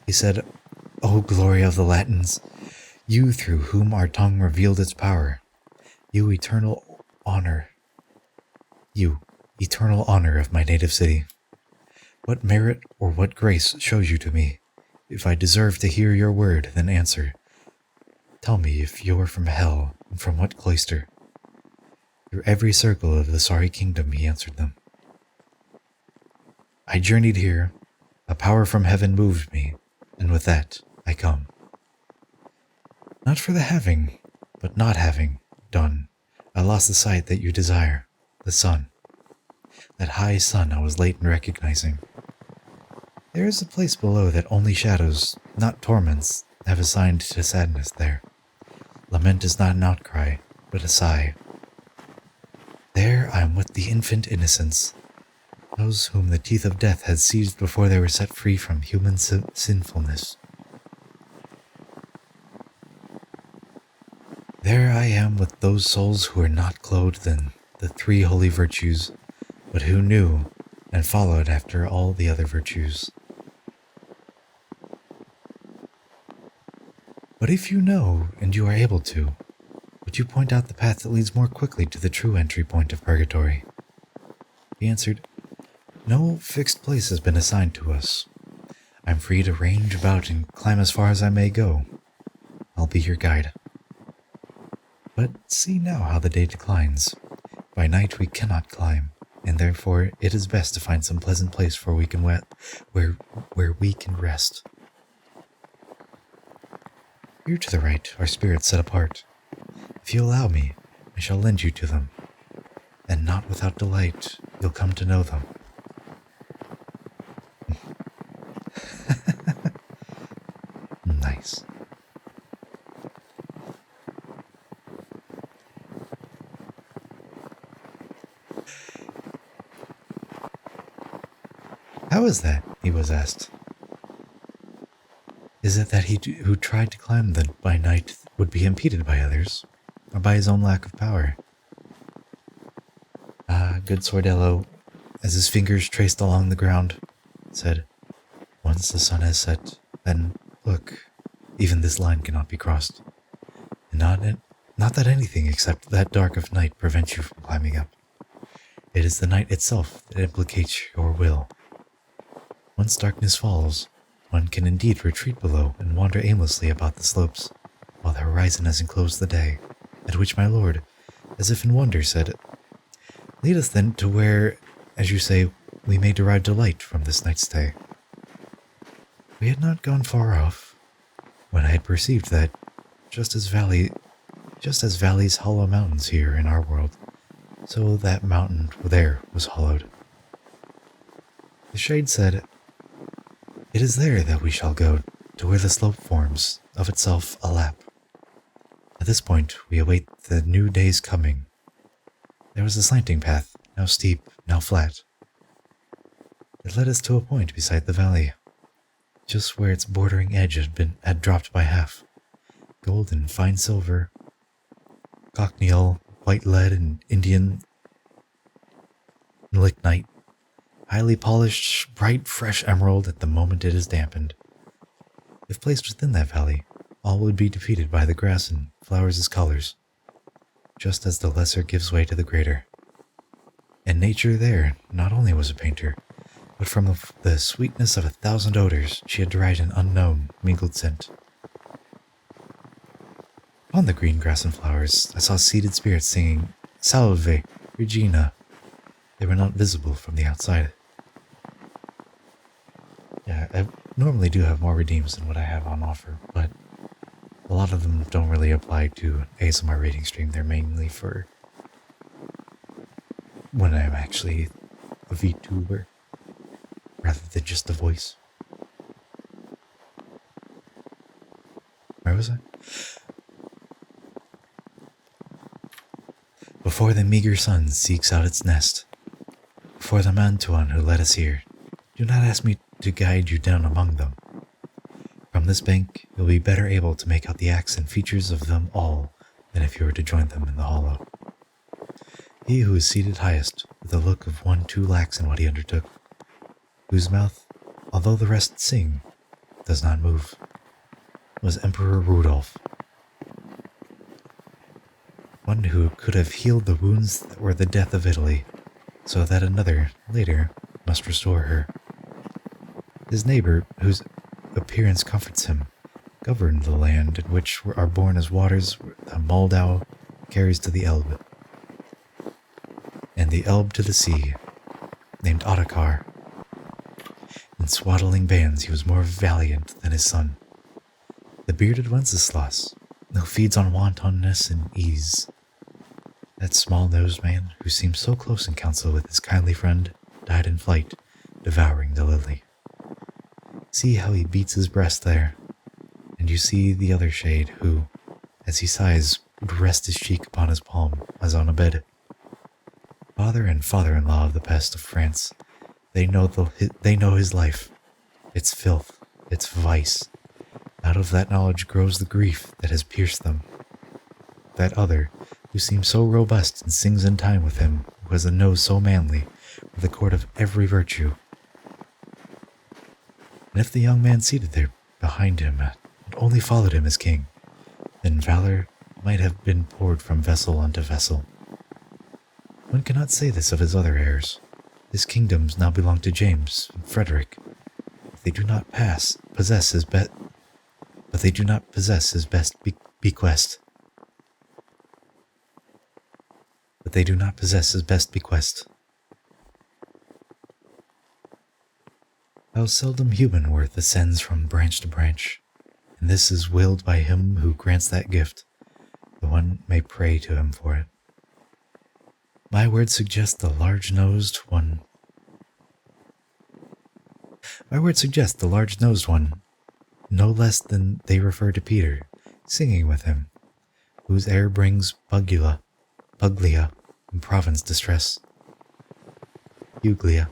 He said, "O glory of the Latins, you through whom our tongue revealed its power, you eternal honor of my native city. What merit or what grace shows you to me? If I deserve to hear your word, then answer. Tell me if you're from hell, and from what cloister?" "Through every circle of the sorry kingdom," he answered them. "I journeyed here, a power from heaven moved me, and with that I come. Not for the having, but not having done, I lost the sight that you desire, the sun. That high sun I was late in recognizing. There is a place below that only shadows, not torments, have assigned to sadness there. Lament is not an outcry, but a sigh. There I am with the infant innocents, those whom the teeth of death had seized before they were set free from human sinfulness. There I am with those souls who are not clothed in the 3 holy virtues, but who knew and followed after all the other virtues. But if you know, and you are able to, would you point out the path that leads more quickly to the true entry point of Purgatory?" He answered, "No fixed place has been assigned to us. I'm free to range about and climb as far as I may go. I'll be your guide. But see now how the day declines. By night we cannot climb, and therefore it is best to find some pleasant place where we can rest. Here to the right are spirits set apart. If you allow me, I shall lend you to them, and not without delight you'll come to know them." Nice. "How is that?" he was asked. "Is it that he who tried to climb them by night would be impeded by others, or by his own lack of power?" Good Sordello, as his fingers traced along the ground, said, "Once the sun has set, then Look, even this line cannot be crossed. And not that anything except that dark of night prevents you from climbing up. It is the night itself that implicates your will. Once darkness falls, one can indeed retreat below and wander aimlessly about the slopes, while the horizon has enclosed the day, at which my lord, as if in wonder, said, "Lead us then to where, as you say, we may derive delight from this night's stay." We had not gone far off, when I had perceived that, just as valleys hollow mountains here in our world, so that mountain there was hollowed. The shade said, "It is there that we shall go, to where the slope forms, of itself, a lap. At this point we await the new day's coming." There was a slanting path, now steep, now flat. It led us to a point beside the valley, just where its bordering edge had dropped by half. Gold and fine silver, cochineal, white lead, and Indian lignite, highly polished, bright, fresh emerald at the moment it is dampened. If placed within that valley, all would be defeated by the grass and flowers as colors, just as the lesser gives way to the greater. And nature there not only was a painter, but from the sweetness of 1,000 odors she had derived an unknown, mingled scent. Upon the green grass and flowers, I saw seated spirits singing, "Salve, Regina." They were not visible from the outside. Yeah, I normally do have more redeems than what I have on offer, but a lot of them don't really apply to ASMR rating stream. They're mainly for when I'm actually a VTuber, rather than just a voice. Where was I? Before the meager sun seeks out its nest, before the Mantuan who led us here, do not ask me to guide you down among them. From this bank, you'll be better able to make out the acts and features of them all than if you were to join them in the hollow. He who is seated highest, with the look of one too lax in what he undertook, whose mouth, although the rest sing, does not move, was Emperor Rudolph. One who could have healed the wounds that were the death of Italy, so that another, later, must restore her. His neighbor, whose appearance comforts him, governed the land in which are born as waters the Moldau carries to the Elbe, and the Elbe to the sea, named Ottokar. In swaddling bands he was more valiant than his son, the bearded Wenceslas, who feeds on wantonness and ease. That small-nosed man, who seemed so close in council with his kindly friend, died in flight, devouring the lily. See how he beats his breast there, and you see the other shade who, as he sighs, would rest his cheek upon his palm as on a bed. Father and father-in-law of the pest of France, they know his life, its filth, its vice. Out of that knowledge grows the grief that has pierced them. That other, who seems so robust and sings in time with him, who has a nose so manly, with a cord of every virtue. And if the young man seated there behind him had only followed him as king, then valor might have been poured from vessel unto vessel. One cannot say this of his other heirs. His kingdoms now belong to James and Frederick. They do not possess his bequest. How seldom human worth ascends from branch to branch, and this is willed by him who grants that gift, though one may pray to him for it. My words suggest the large-nosed one, no less than they refer to Peter, singing with him, whose air brings Puglia, in Provence distress. Puglia.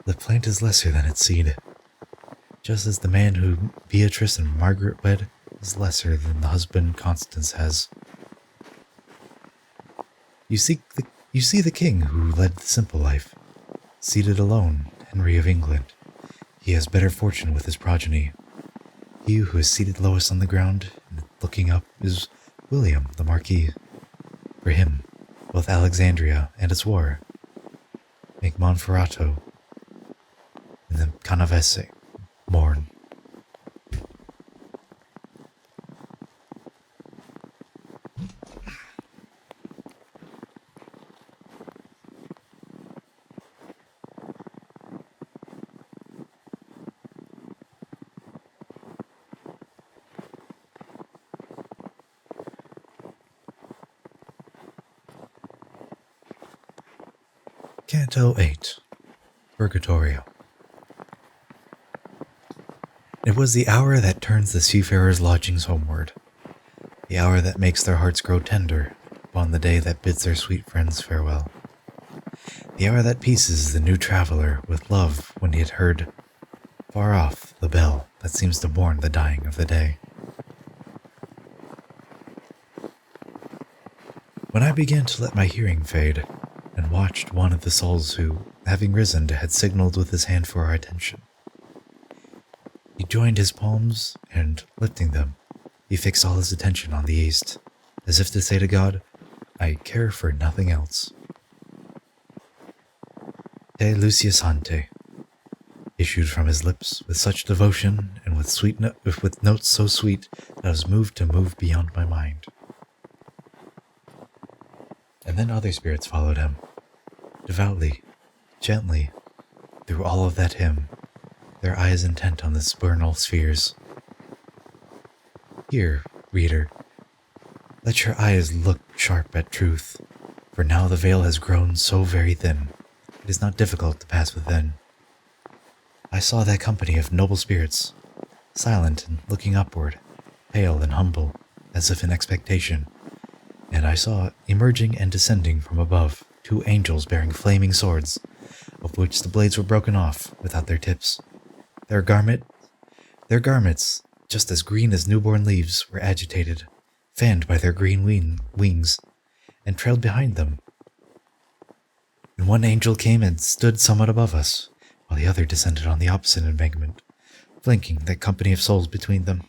The plant is lesser than its seed, just as the man whom Beatrice and Margaret wed is lesser than the husband Constance has. You see the king who led the simple life, seated alone, Henry of England. he has better fortune with his progeny. He who is seated lowest on the ground and looking up is William the Marquis. For him, both Alexandria and its war make Monferrato and the Canavese mourn. Canto 8, Purgatorio. It was the hour that turns the seafarers' lodgings homeward, the hour that makes their hearts grow tender upon the day that bids their sweet friends farewell, the hour that pieces the new traveler with love when he had heard, far off, the bell that seems to mourn the dying of the day. When I began to let my hearing fade, and watched one of the souls who, having risen, had signaled with his hand for our attention. He joined his palms, and, lifting them, he fixed all his attention on the east, as if to say to God, I care for nothing else. Te Lucius Ante issued from his lips with such devotion and with notes so sweet that I was moved to move beyond my mind. And then other spirits followed him, devoutly, gently, through all of that hymn, their eyes intent on the supernal spheres. Here, reader, let your eyes look sharp at truth, for now the veil has grown so very thin, it is not difficult to pass within. I saw that company of noble spirits, silent and looking upward, pale and humble, as if in expectation, and I saw, emerging and descending from above, 2 angels bearing flaming swords, of which the blades were broken off without their tips. Their garments, just as green as newborn leaves, were agitated, fanned by their green wings, and trailed behind them. And one angel came and stood somewhat above us, while the other descended on the opposite embankment, flanking that company of souls between them.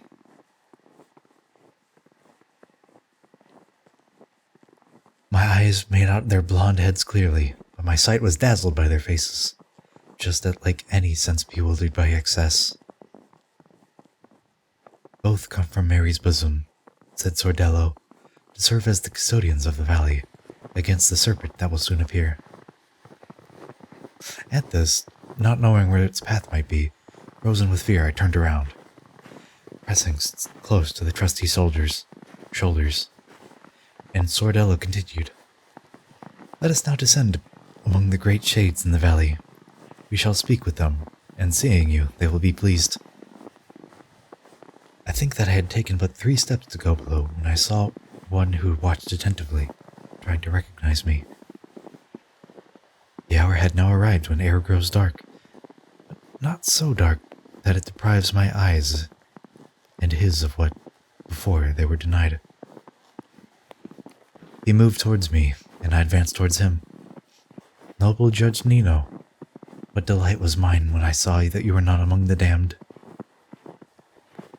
My eyes made out their blonde heads clearly, but my sight was dazzled by their faces, just like any sense bewildered by excess. Both come from Mary's bosom, said Sordello, to serve as the custodians of the valley, against the serpent that will soon appear. At this, not knowing where its path might be, frozen with fear, I turned around, pressing close to the trusty soldier's shoulders, and Sordello continued, Let us now descend among the great shades in the valley. We shall speak with them, and seeing you, they will be pleased. I think that I had taken but 3 steps to go below when I saw one who watched attentively, trying to recognize me. The hour had now arrived when air grows dark, but not so dark that it deprives my eyes and his of what before they were denied. He moved towards me, and I advanced towards him. Noble Judge Nino, what delight was mine when I saw that you were not among the damned.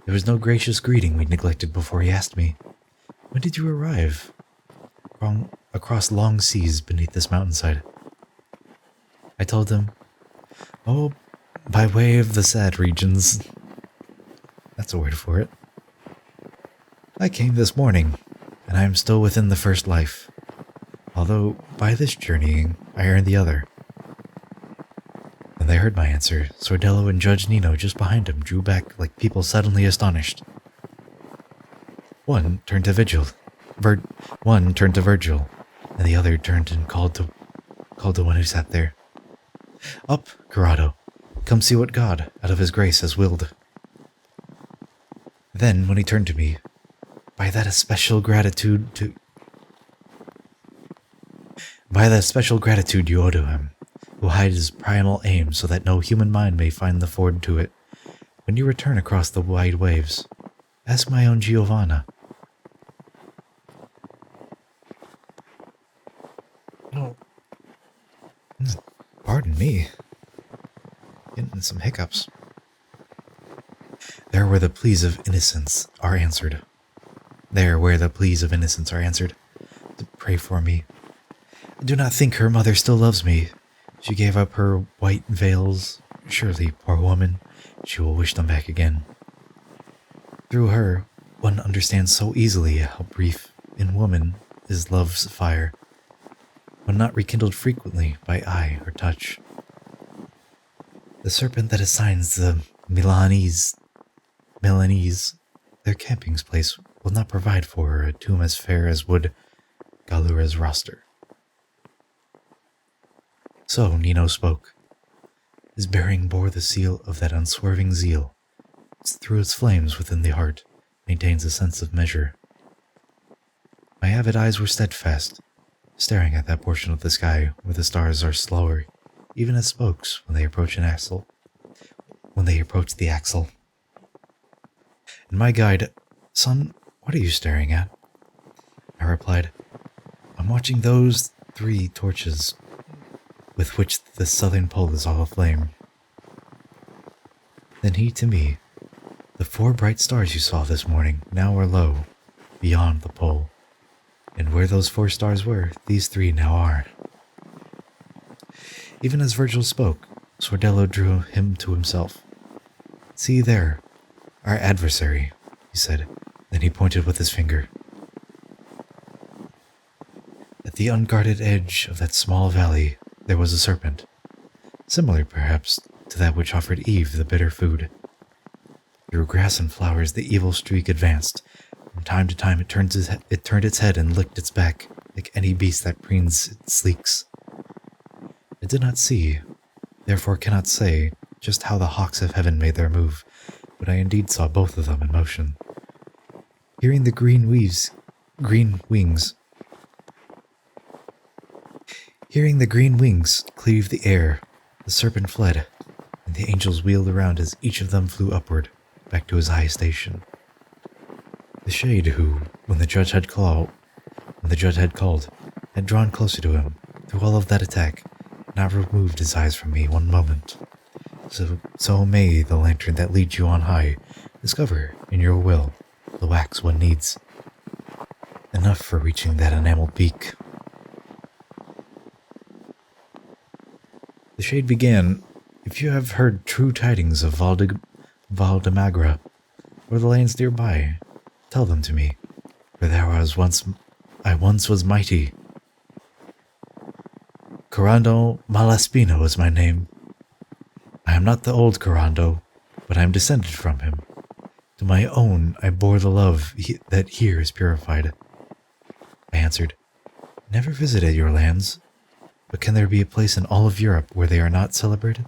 There was no gracious greeting we neglected before he asked me, When did you arrive? Across long seas beneath this mountainside. I told him, Oh, by way of the sad regions. That's a word for it. I came this morning, and I am still within the first life, although by this journeying I earned the other. When they heard my answer, Sordello and Judge Nino just behind him drew back like people suddenly astonished. One turned to Virgil, and the other turned and called to one who sat there. Up, Corrado, come see what God, out of his grace, has willed. Then, when he turned to me, by that special gratitude you owe to him, who hides his primal aim so that no human mind may find the ford to it, when you return across the wide waves, ask my own Giovanna. Oh, pardon me. Getting some hiccups. There where the pleas of innocence are answered. There where the pleas of innocence are answered. To pray for me. I do not think her mother still loves me. She gave up her white veils. Surely, poor woman, she will wish them back again. Through her, one understands so easily how brief in woman is love's fire, when not rekindled frequently by eye or touch. The serpent that assigns the Milanese their camping place will not provide for her a tomb as fair as would Galura's roster. So Nino spoke. His bearing bore the seal of that unswerving zeal. Through its flames within the heart maintains a sense of measure. My avid eyes were steadfast, staring at that portion of the sky where the stars are slower, even as spokes when they approach the axle. And my guide, son, what are you staring at? I replied, I'm watching those 3 torches with which the southern pole is all aflame. Then he to me, the 4 bright stars you saw this morning now are low, beyond the pole, and where those 4 stars were, these 3 now are. Even as Virgil spoke, Sordello drew him to himself. See there, our adversary, he said, then he pointed with his finger. At the unguarded edge of that small valley, there was a serpent, similar perhaps to that which offered Eve the bitter food. Through grass and flowers the evil streak advanced. From time to time it turned its head and licked its back, like any beast that preens it sleeks. I did not see, therefore cannot say, just how the hawks of heaven made their move, but I indeed saw both of them in motion. Hearing the green wings cleave the air, the serpent fled, and the angels wheeled around as each of them flew upward, back to his high station. The shade who, when the judge had called, had drawn closer to him, through all of that attack, not removed his eyes from me one moment. So may the lantern that leads you on high discover, in your will, the wax one needs. Enough for reaching that enameled peak. The shade began, if you have heard true tidings of Valdemagra, or the lands nearby, tell them to me, for I once was mighty. Corrado Malaspina was my name. I am not the old Corrado, but I am descended from him. To my own I bore the love that here is purified. I answered, never visited your lands, but can there be a place in all of Europe where they are not celebrated?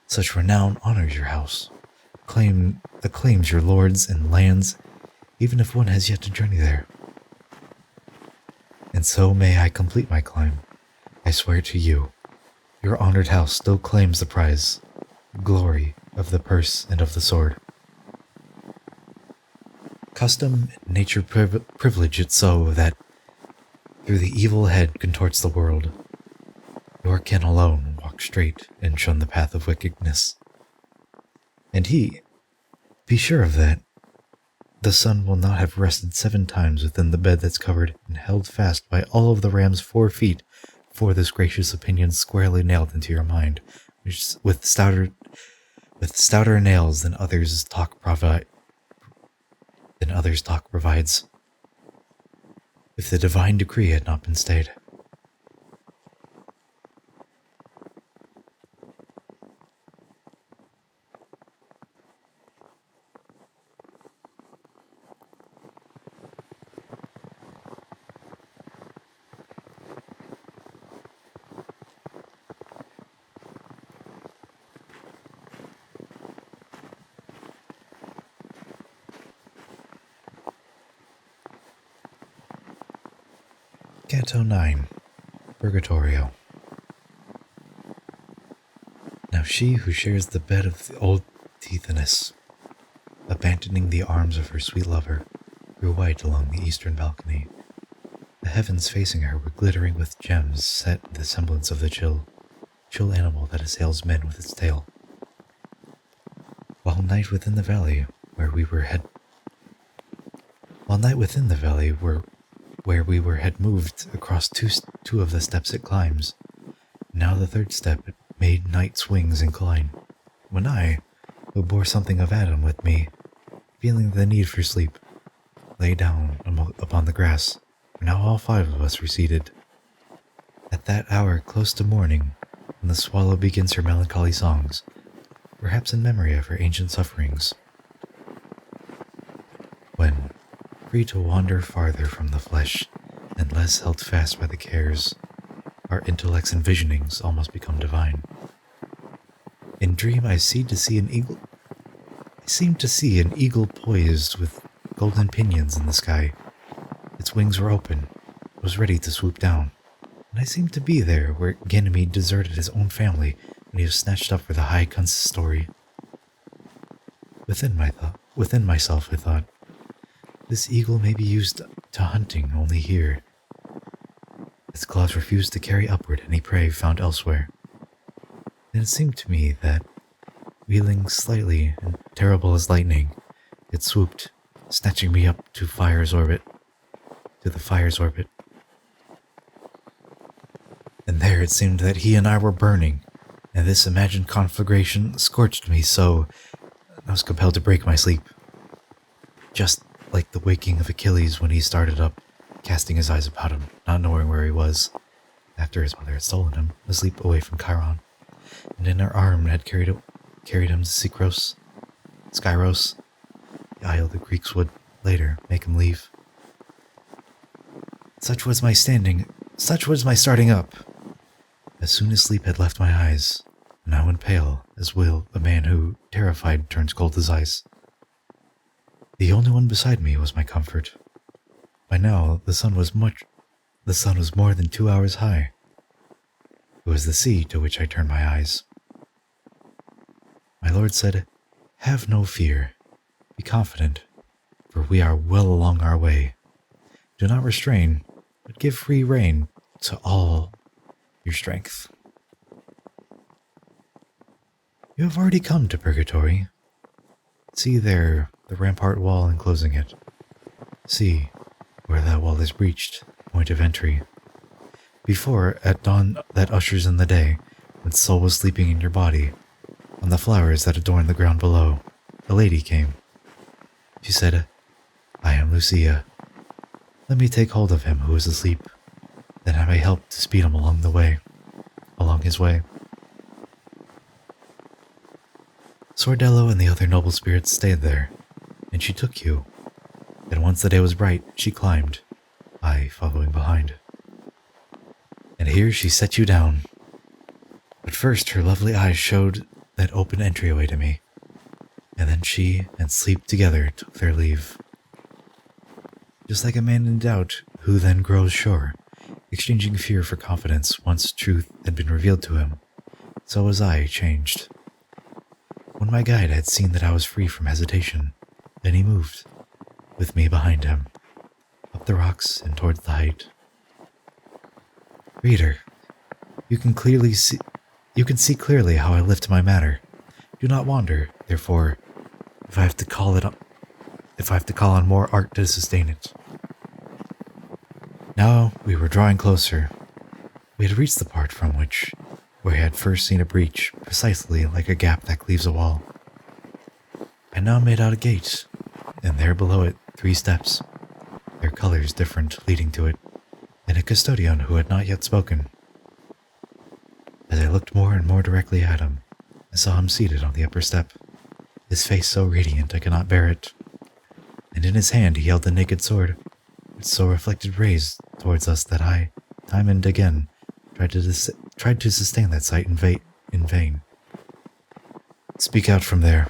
Such renown honors your house, acclaims your lords and lands, even if one has yet to journey there. And so may I complete my climb. I swear to you, your honored house still claims the prize, glory of the purse and of the sword. Custom and nature privilege it so that through the evil head contorts the world. Your kin alone walk straight and shun the path of wickedness. And he, be sure of that, the sun will not have rested 7 times within the bed that's covered and held fast by all of the ram's 4 feet before this gracious opinion squarely nailed into your mind, which with stouter nails than others' talk provides. If the divine decree had not been stayed. Canto 9, Purgatorio. Now she who shares the bed of the old Tithonus, abandoning the arms of her sweet lover, grew white along the eastern balcony. The heavens facing her were glittering with gems set in the semblance of the chill animal that assails men with its tail. While night within the valley where we were had moved across two of the steps it climbs. Now the third step it made night's wings incline. When I, who bore something of Adam with me, feeling the need for sleep, lay down upon the grass, where now all 5 of us were seated. At that hour close to morning, when the swallow begins her melancholy songs, perhaps in memory of her ancient sufferings, when, free to wander farther from the flesh and less held fast by the cares, our intellects and visionings almost become divine. In dream I seemed to see an eagle poised with golden pinions in the sky. Its wings were open, it was ready to swoop down, and I seemed to be there where Ganymede deserted his own family when he was snatched up for the high consistory. Within myself I thought, this eagle may be used to hunting only here. Its claws refused to carry upward any prey found elsewhere. And it seemed to me that, wheeling slightly and terrible as lightning, it swooped, snatching me up to the fire's orbit. And there it seemed that he and I were burning, and this imagined conflagration scorched me so I was compelled to break my sleep. Just like the waking of Achilles when he started up, casting his eyes about him, not knowing where he was, after his mother had stolen him, asleep away from Chiron, and in her arm had carried him to Skyros, the isle the Greeks would later make him leave. Such was my starting up. As soon as sleep had left my eyes, and I went pale, as will a man who, terrified, turns cold as ice. The only one beside me was my comfort. By now, the sun was more than 2 hours high. It was the sea to which I turned my eyes. My lord said, "Have no fear. Be confident, for we are well along our way. Do not restrain, but give free rein to all your strength. You have already come to Purgatorio. See there the rampart wall enclosing it. See, where that wall is breached, point of entry. Before, at dawn that ushers in the day, when soul was sleeping in your body, on the flowers that adorn the ground below, a lady came. She said, 'I am Lucia. Let me take hold of him who is asleep, that I may help to speed him along his way.' Sordello and the other noble spirits stayed there, and she took you. Then once the day was bright, she climbed, I following behind. And here she set you down. But first her lovely eyes showed that open entryway to me, and then she and sleep together took their leave. Just like a man in doubt, who then grows sure, exchanging fear for confidence once truth had been revealed to him, so was I changed. When my guide had seen that I was free from hesitation, then he moved, with me behind him, up the rocks and towards the height. Reader, you can see clearly how I lift my matter. Do not wander, therefore, if I have to call on more art to sustain it. Now we were drawing closer. We had reached the part from where I had first seen a breach, precisely like a gap that cleaves a wall. I now made out a gate, and there below it 3 steps, their colors different, leading to it, and a custodian who had not yet spoken. As I looked more and more directly at him, I saw him seated on the upper step, his face so radiant I could not bear it, and in his hand he held the naked sword, which so reflected rays towards us that I, time and again, tried to sustain that sight in vain. "Speak out from there.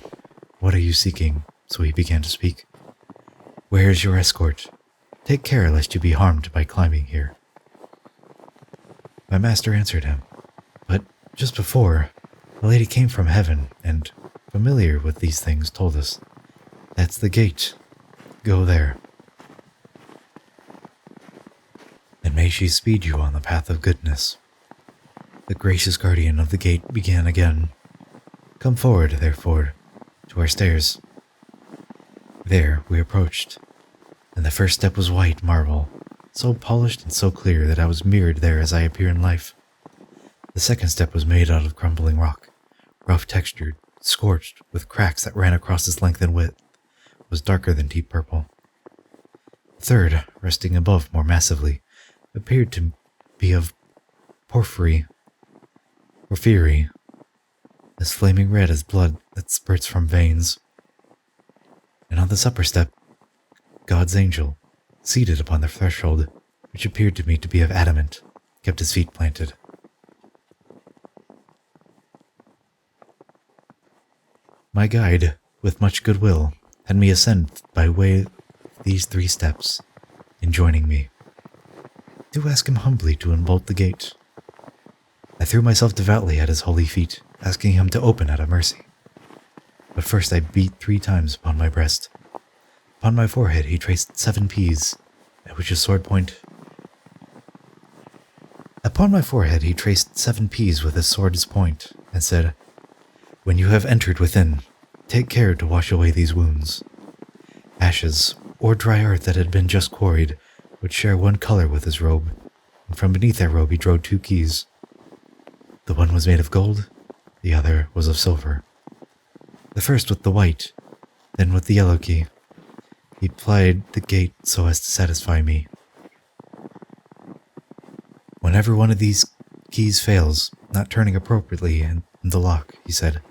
What are you seeking?" So he began to speak. "Where is your escort? Take care lest you be harmed by climbing here." My master answered him, but just before, a lady came from heaven and, familiar with these things, told us, "That's the gate. Go there. And may she speed you on the path of goodness." The gracious guardian of the gate began again. "Come forward, therefore, to our stairs. There we approached, and the first step was white marble, so polished and so clear that I was mirrored there as I appear in life. The second step was made out of crumbling rock, rough textured, scorched, with cracks that ran across its length and width, was darker than deep purple. The third, resting above more massively, appeared to be of porphyry, as flaming red as blood that spurts from veins. And on this upper step, God's angel, seated upon the threshold, which appeared to me to be of adamant, kept his feet planted. My guide, with much goodwill, had me ascend by way of these 3 steps, enjoining me. Do ask him humbly to unbolt the gate. I threw myself devoutly at his holy feet, asking him to open out of mercy. But first I beat 3 times upon my breast. Upon my forehead he traced 7 P's, at which his sword point. Upon my forehead he traced 7 P's with his sword's point, and said, "When you have entered within, take care to wash away these wounds." Ashes, or dry earth that had been just quarried, would share one color with his robe, and from beneath that robe he drew 2 keys. The one was made of gold, the other was of silver. The first with the white, then with the yellow key. He plied the gate so as to satisfy me. Whenever one of these keys fails, not turning appropriately in the lock, he said,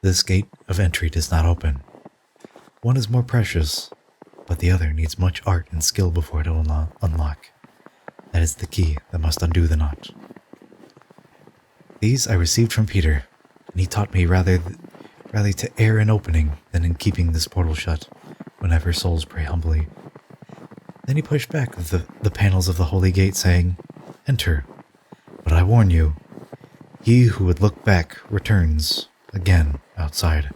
this gate of entry does not open. One is more precious, but the other needs much art and skill before it will unlock. That is the key that must undo the knot. These I received from Peter, and he taught me rather to err in opening than in keeping this portal shut, whenever souls pray humbly. Then he pushed back the panels of the holy gate, saying, "Enter, but I warn you, he who would look back returns again outside."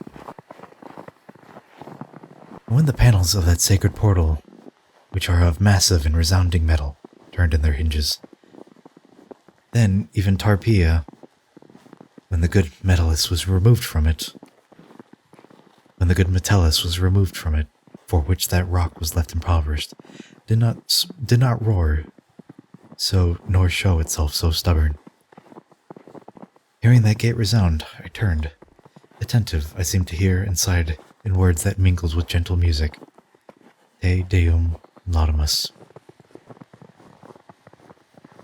When the panels of that sacred portal, which are of massive and resounding metal, turned in their hinges, then even Tarpeia, when the good metallus was removed from it, for which that rock was left impoverished, did not roar so, nor show itself so stubborn. Hearing that gate resound, I turned. Attentive, I seemed to hear inside in words that mingled with gentle music, Te Deum Laudamus.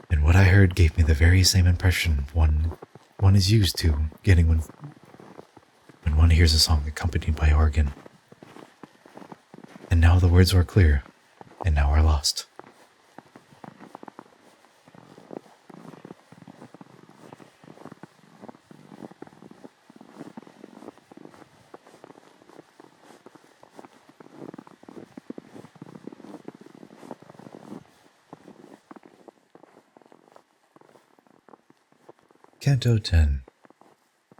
And what I heard gave me the very same impression one is used to getting when one hears a song accompanied by organ. And now the words were clear, and now are lost. Canto 10.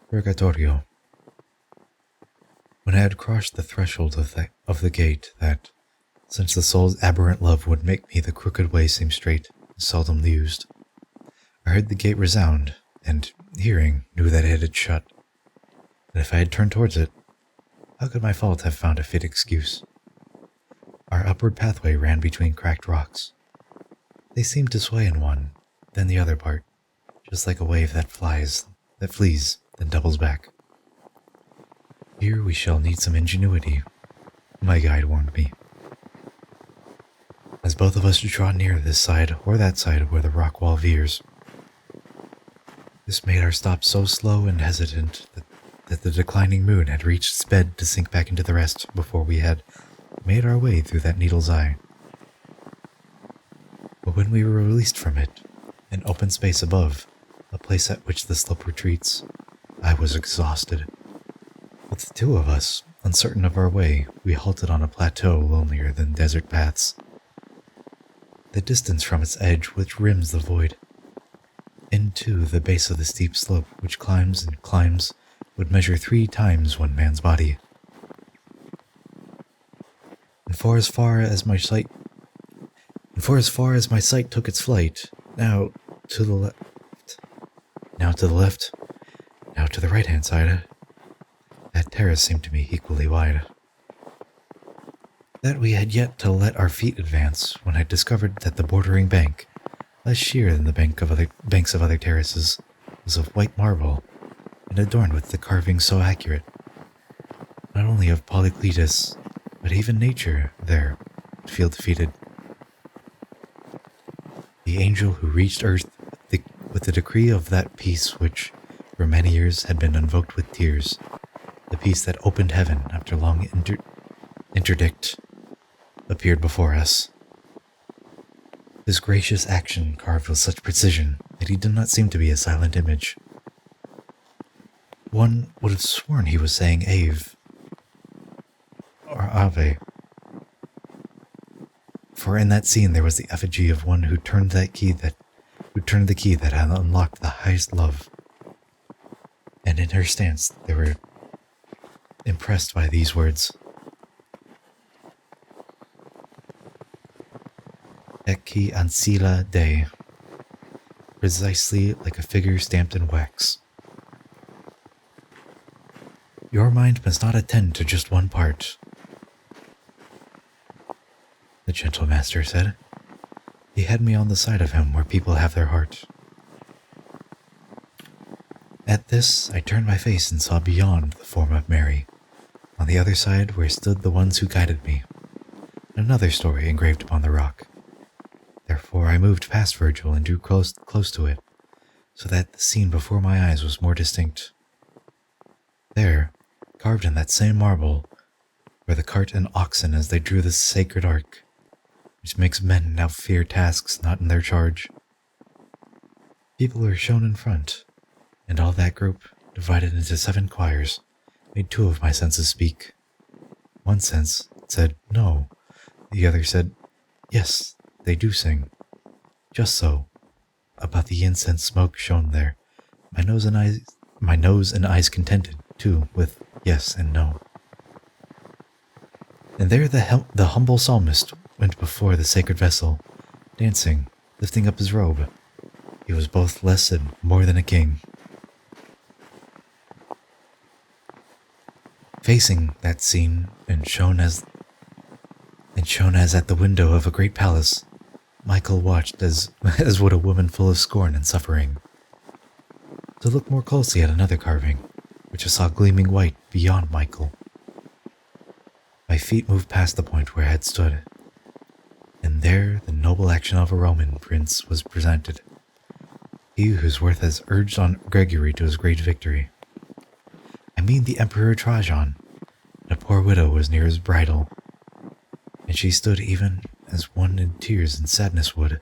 Purgatorio. When I had crossed the threshold of the gate that, since the soul's aberrant love would make me the crooked way seem straight, seldom used, I heard the gate resound, and, hearing, knew that it had shut. And if I had turned towards it, how could my fault have found a fit excuse? Our upward pathway ran between cracked rocks. They seemed to sway in one, then the other part, just like a wave that flees, then doubles back. Here we shall need some ingenuity, my guide warned me. As both of us draw near this side or that side where the rock wall veers. This made our stop so slow and hesitant that the declining moon had reached its bed to sink back into the rest before we had made our way through that needle's eye. But when we were released from it, an open space above, a place at which the slope retreats, I was exhausted. With the 2 of us, uncertain of our way, we halted on a plateau lonelier than desert paths. The distance from its edge which rims the void, into the base of the steep slope which climbs and climbs, would measure 3 times one man's body. And for as far as my sight took its flight, now to the left, Now to the right-hand side. That terrace seemed to me equally wide. That we had yet to let our feet advance when I discovered that the bordering bank, less sheer than the banks of other terraces, was of white marble and adorned with the carvings so accurate, not only of Polycletus, but even nature there would feel defeated. The angel who reached earth with the decree of that peace which, for many years, had been invoked with tears, the peace that opened heaven after long interdict, appeared before us. His gracious action carved with such precision that he did not seem to be a silent image. One would have sworn he was saying Ave or Ave, for in that scene there was the effigy of one who turned the key that had unlocked the highest love, and in her stance they were impressed by these words: Ecce ancilla Dei, precisely like a figure stamped in wax. Your mind must not attend to just one part, the gentle master said. He had me on the side of him where people have their heart. At this, I turned my face and saw beyond the form of Mary, on the other side where stood the ones who guided me, another story engraved upon the rock. Therefore I moved past Virgil and drew close to it, so that the scene before my eyes was more distinct. There, carved in that same marble, were the cart and oxen as they drew the sacred ark, which makes men now fear tasks not in their charge. People were shown in front, and all that group, divided into 7 choirs, made 2 of my senses speak. One sense said no, the other said yes, they do sing. Just so, about the incense smoke shone there, my nose and eyes contented, too, with yes and no. And there the humble psalmist went before the sacred vessel, dancing, lifting up his robe. He was both less and more than a king. Facing that scene, and shown as at the window of a great palace, Michael watched as would a woman full of scorn and suffering. To look more closely at another carving, which I saw gleaming white beyond Michael. My feet moved past the point where I had stood, and there the noble action of a Roman prince was presented, he whose worth has urged on Gregory to his great victory. I mean the Emperor Trajan, and a poor widow was near his bridal, and she stood even as one in tears and sadness would.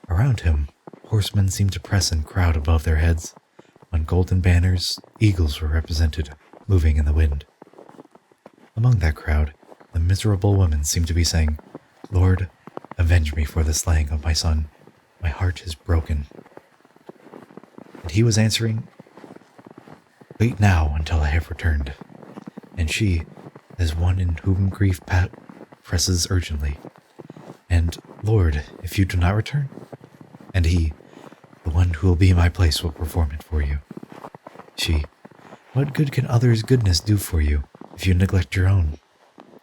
Around him, horsemen seemed to press and crowd above their heads. On golden banners, eagles were represented, moving in the wind. Among that crowd, the miserable woman seemed to be saying, Lord, avenge me for the slaying of my son. My heart is broken. And he was answering, Wait now until I have returned. And she, as one in whom grief presses urgently, and Lord, if you do not return? And he, the one who will be in my place will perform it for you. She, what good can others' goodness do for you if you neglect your own?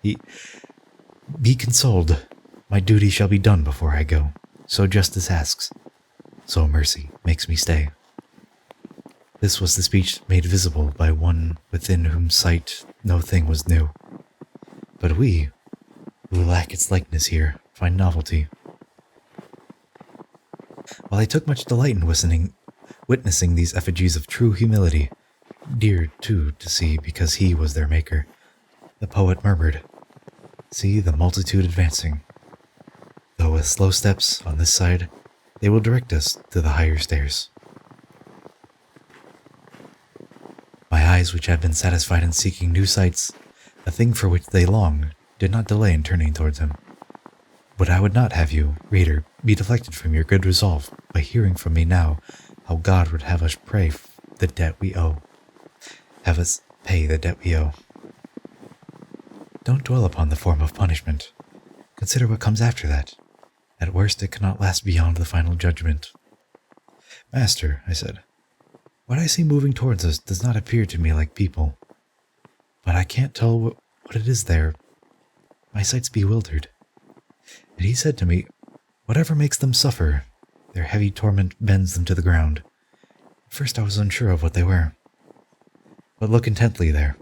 He, be consoled. My duty shall be done before I go. So justice asks. So mercy makes me stay. This was the speech made visible by one within whom sight no thing was new. But we, who lack its likeness here, find novelty. While I took much delight in witnessing these effigies of true humility, dear too to see because he was their maker, the poet murmured, See the multitude advancing. Though with slow steps on this side, they will direct us to the higher stairs. My eyes, which had been satisfied in seeking new sights, a thing for which they longed, did not delay in turning towards him. But I would not have you, reader, be deflected from your good resolve by hearing from me now how God would have us pay the debt we owe. Have us pay the debt we owe. Don't dwell upon the form of punishment. Consider what comes after that. At worst, it cannot last beyond the final judgment. Master, I said, What I see moving towards us does not appear to me like people, but I can't tell what it is there. My sight's bewildered. And he said to me, whatever makes them suffer, their heavy torment bends them to the ground. At first I was unsure of what they were. But look intently there,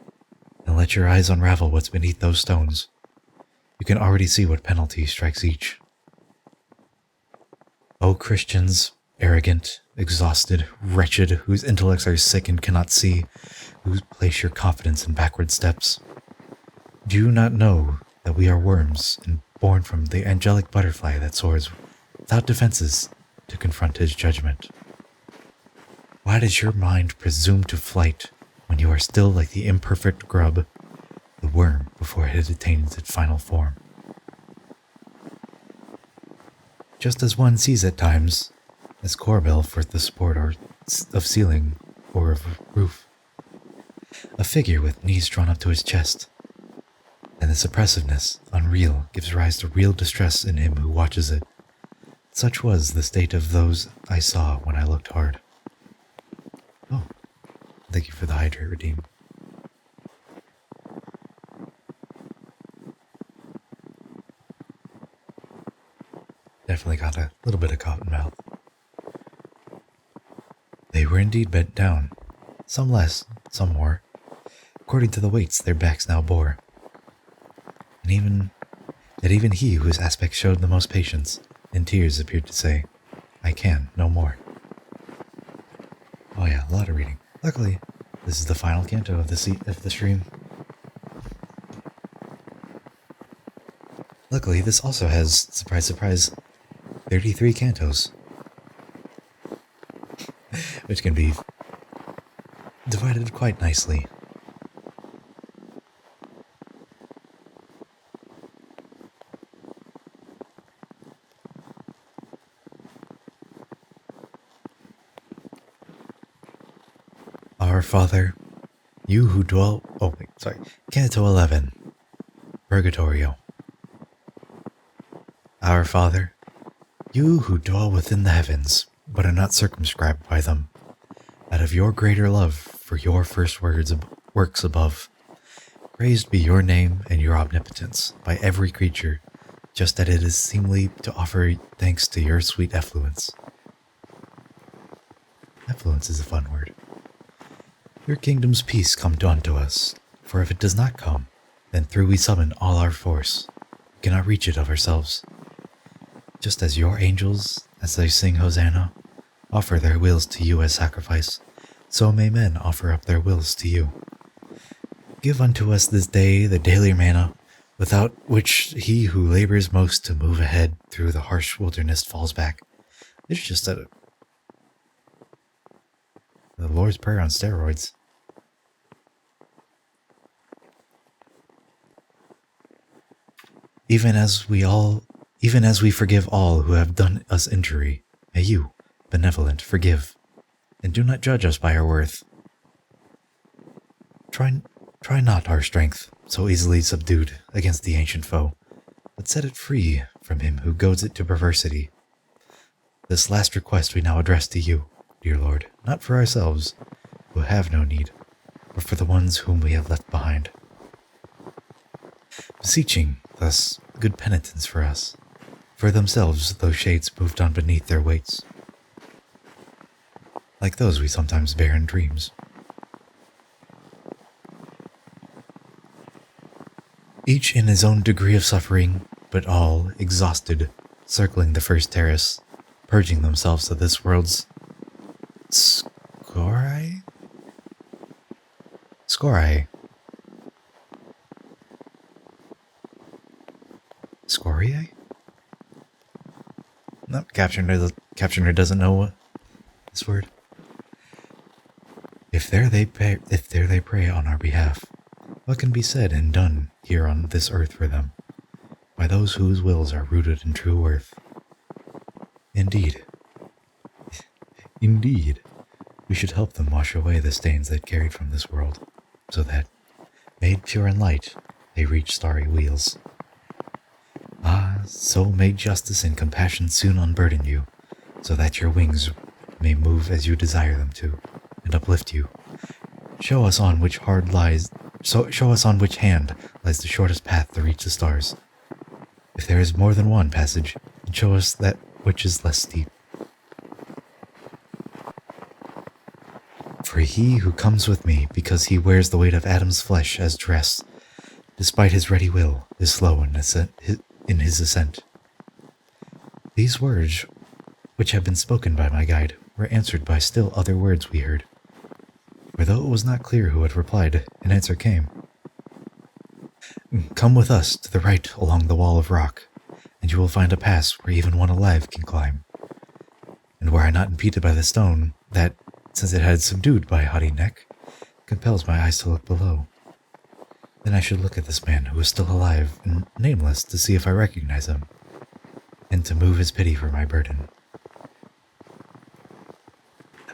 and let your eyes unravel what's beneath those stones. You can already see what penalty strikes each. O Christians, arrogant, exhausted, wretched, whose intellects are sick and cannot see, who place your confidence in backward steps. Do you not know that we are worms and born from the angelic butterfly that soars without defenses to confront his judgment? Why does your mind presume to flight when you are still like the imperfect grub, the worm before it attains its final form? Just as one sees at times, as Corbel for the support of ceiling or of roof, a figure with knees drawn up to his chest, and this oppressiveness, unreal, gives rise to real distress in him who watches it. Such was the state of those I saw when I looked hard. Oh, thank you for the hydrate, Redeem. Definitely got a little bit of cotton mouth. They were indeed bent down, some less, some more, according to the weights their backs now bore. And even he whose aspect showed the most patience, in tears appeared to say, I can, no more. Oh yeah, a lot of reading. Luckily, this is the final canto of the stream. Luckily, this also has, surprise surprise, 33 cantos, which can be divided quite nicely. Our Father, you who dwell... Canto 11, Purgatorio. Our Father, you who dwell within the heavens, but are not circumscribed by them, out of your greater love for your first works above, praised be your name and your omnipotence by every creature, just that it is seemly to offer thanks to your sweet effluence. Effluence is a fun word. Your kingdom's peace come unto us, for if it does not come, then through we summon all our force, we cannot reach it of ourselves. Just as your angels, as they sing Hosanna, offer their wills to you as sacrifice, so may men offer up their wills to you. Give unto us this day the daily manna, without which he who labors most to move ahead through the harsh wilderness falls back. It's just the Lord's Prayer on steroids. Even as we forgive all who have done us injury, may you, benevolent, forgive, and do not judge us by our worth. Try not our strength, so easily subdued against the ancient foe, but set it free from him who goads it to perversity. This last request we now address to you, dear Lord, not for ourselves, who have no need, but for the ones whom we have left behind. Beseeching, thus, good penitence for us, for themselves those shades moved on beneath their weights, like those we sometimes bear in dreams. Each in his own degree of suffering, but all, exhausted, circling the first terrace, purging themselves of this world's Scorai? Scoriae? No, Captioner doesn't know this word. If there they pray on our behalf, what can be said and done here on this earth for them, by those whose wills are rooted in true worth? Indeed, we should help them wash away the stains they carried from this world, so that, made pure and light, they reach starry wheels. Ah, so may justice and compassion soon unburden you, so that your wings may move as you desire them to, and uplift you. Show us on which hand lies the shortest path to reach the stars. If there is more than one passage, then show us that which is less steep. For he who comes with me because he wears the weight of Adam's flesh as dress, despite his ready will, is slow in his ascent. These words, which have been spoken by my guide, were answered by still other words we heard. For though it was not clear who had replied, an answer came. Come with us to the right along the wall of rock, and you will find a pass where even one alive can climb. And were I not impeded by the stone that, since it had subdued my haughty neck, compels my eyes to look below, then I should look at this man who is still alive and nameless to see if I recognize him, and to move his pity for my burden.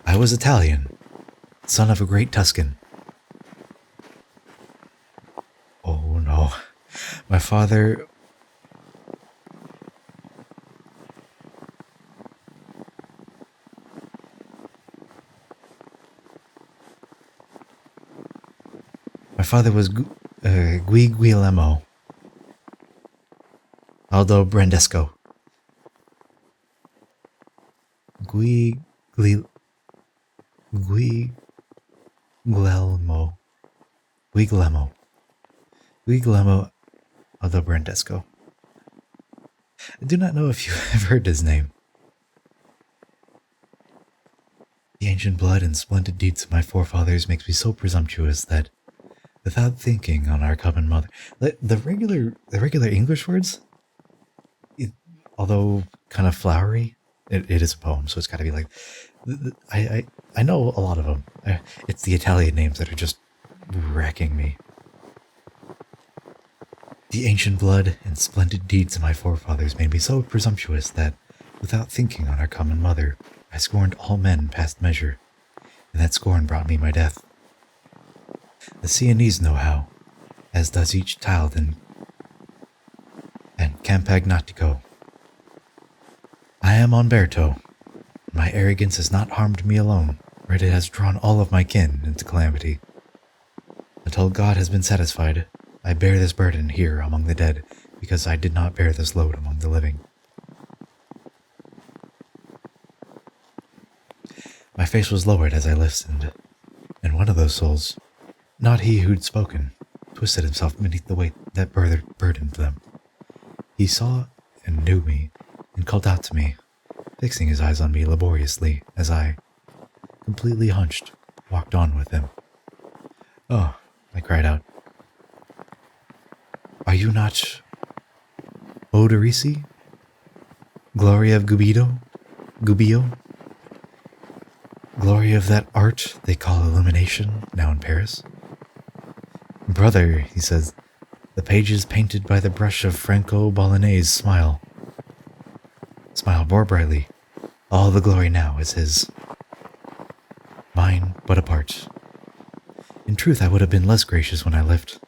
I was Italian, son of a great Tuscan. Oh no, my father... My father was Guillermo Aldo Brandesco. Guillermo Aldo Brandesco. I do not know if you have heard his name. The ancient blood and splendid deeds of my forefathers makes me so presumptuous that, without thinking on our common mother, the regular English words, although kind of flowery, it is a poem, so it's got to be like. I know a lot of them. It's the Italian names that are just wrecking me. The ancient blood and splendid deeds of my forefathers made me so presumptuous that, without thinking on our common mother, I scorned all men past measure, and that scorn brought me my death. The Sienese know how, as does each child in Campagnatico. I am Umberto. My arrogance has not harmed me alone, for it has drawn all of my kin into calamity. Until God has been satisfied, I bear this burden here among the dead, because I did not bear this load among the living. My face was lowered as I listened, and one of those souls, not he who'd spoken, twisted himself beneath the weight that burdened them. He saw and knew me, and called out to me, fixing his eyes on me laboriously as I, completely hunched, walked on with him. "Oh," I cried out. "Are you not Oderisi? Glory of Gubbio? Glory of that art they call illumination, now in Paris?" "Brother," he says, "the pages painted by the brush of Franco Bolognese smile more brightly. All the glory now is his. Mine but a part. In truth, I would have been less gracious when I lived.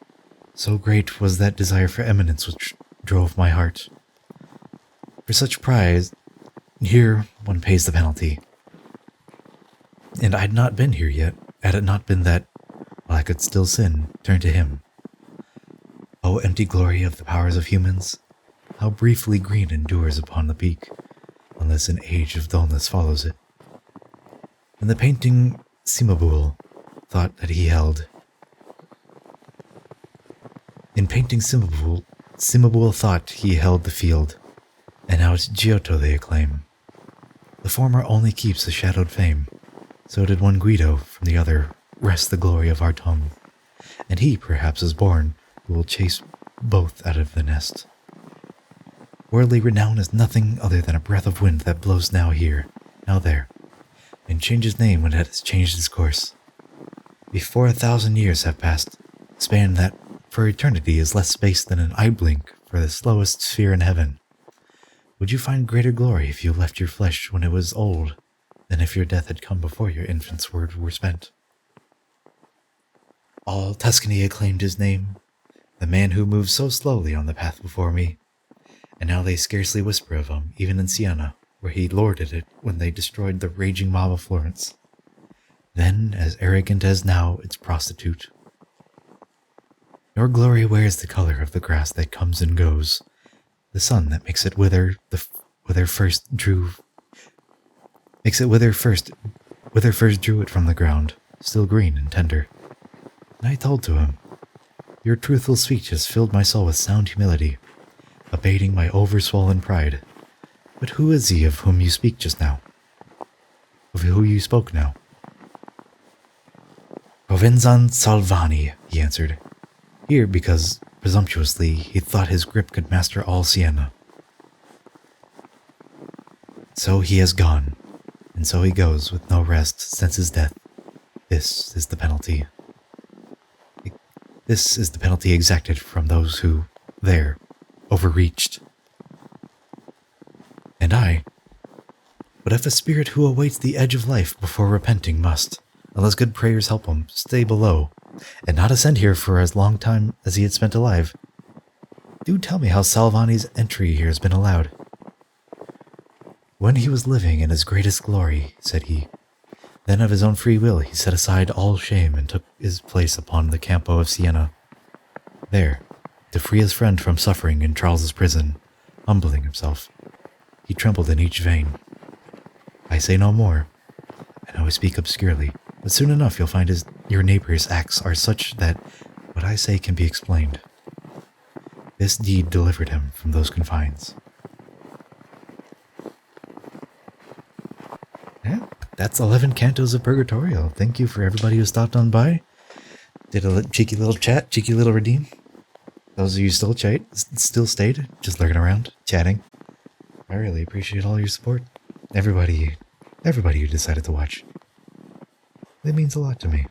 So great was that desire for eminence which drove my heart. For such prize, here one pays the penalty. And I'd not been here yet, had it not been that, while I could still sin, turn to him. O empty glory of the powers of humans, how briefly green endures upon the peak, unless an age of dullness follows it. And the painting Cimabue thought that he held. In painting Cimabue thought he held the field, and now it's Giotto they acclaim. The former only keeps a shadowed fame, so did one Guido from the other wrest the glory of our tongue, and he perhaps is born who will chase both out of the nest. Worldly renown is nothing other than a breath of wind that blows now here, now there, and changes name when it has changed its course. Before 1,000 years have passed, span that for eternity is less space than an eye blink for the slowest sphere in heaven. Would you find greater glory if you left your flesh when it was old, than if your death had come before your infant's words were spent? All Tuscany acclaimed his name, the man who moved so slowly on the path before me, and now they scarcely whisper of him, even in Siena, where he lorded it when they destroyed the raging mob of Florence. then as arrogant as now its prostitute. Your glory wears the color of the grass that comes and goes, the sun that makes it wither first drew it from the ground, still green and tender. And I told to him, your truthful speech has filled my soul with sound humility, abating my overswollen pride. But who is he of whom you speak just now? Of who you spoke now? Provenzan Salvani, he answered, here because, presumptuously, he thought his grip could master all Siena. So he has gone, and so he goes with no rest since his death. This is the penalty. This is the penalty exacted from those who, there, overreached. And I. But if a spirit who awaits the edge of life before repenting must, unless good prayers help him, stay below, and not ascend here for as long time as he had spent alive, do tell me how Salvani's entry here has been allowed. When he was living in his greatest glory, said he, then of his own free will he set aside all shame and took his place upon the Campo of Siena. There, to free his friend from suffering in Charles's prison, humbling himself, he trembled in each vein. I say no more. I know I speak obscurely, but soon enough you'll find your neighbor's acts are such that what I say can be explained. This deed delivered him from those confines. Yeah, that's 11 Cantos of Purgatorio. Thank you for everybody who stopped on by. Did a cheeky little chat, cheeky little redeem. Those of you still stayed, just lurking around, chatting. I really appreciate all your support. Everybody who decided to watch. It means a lot to me.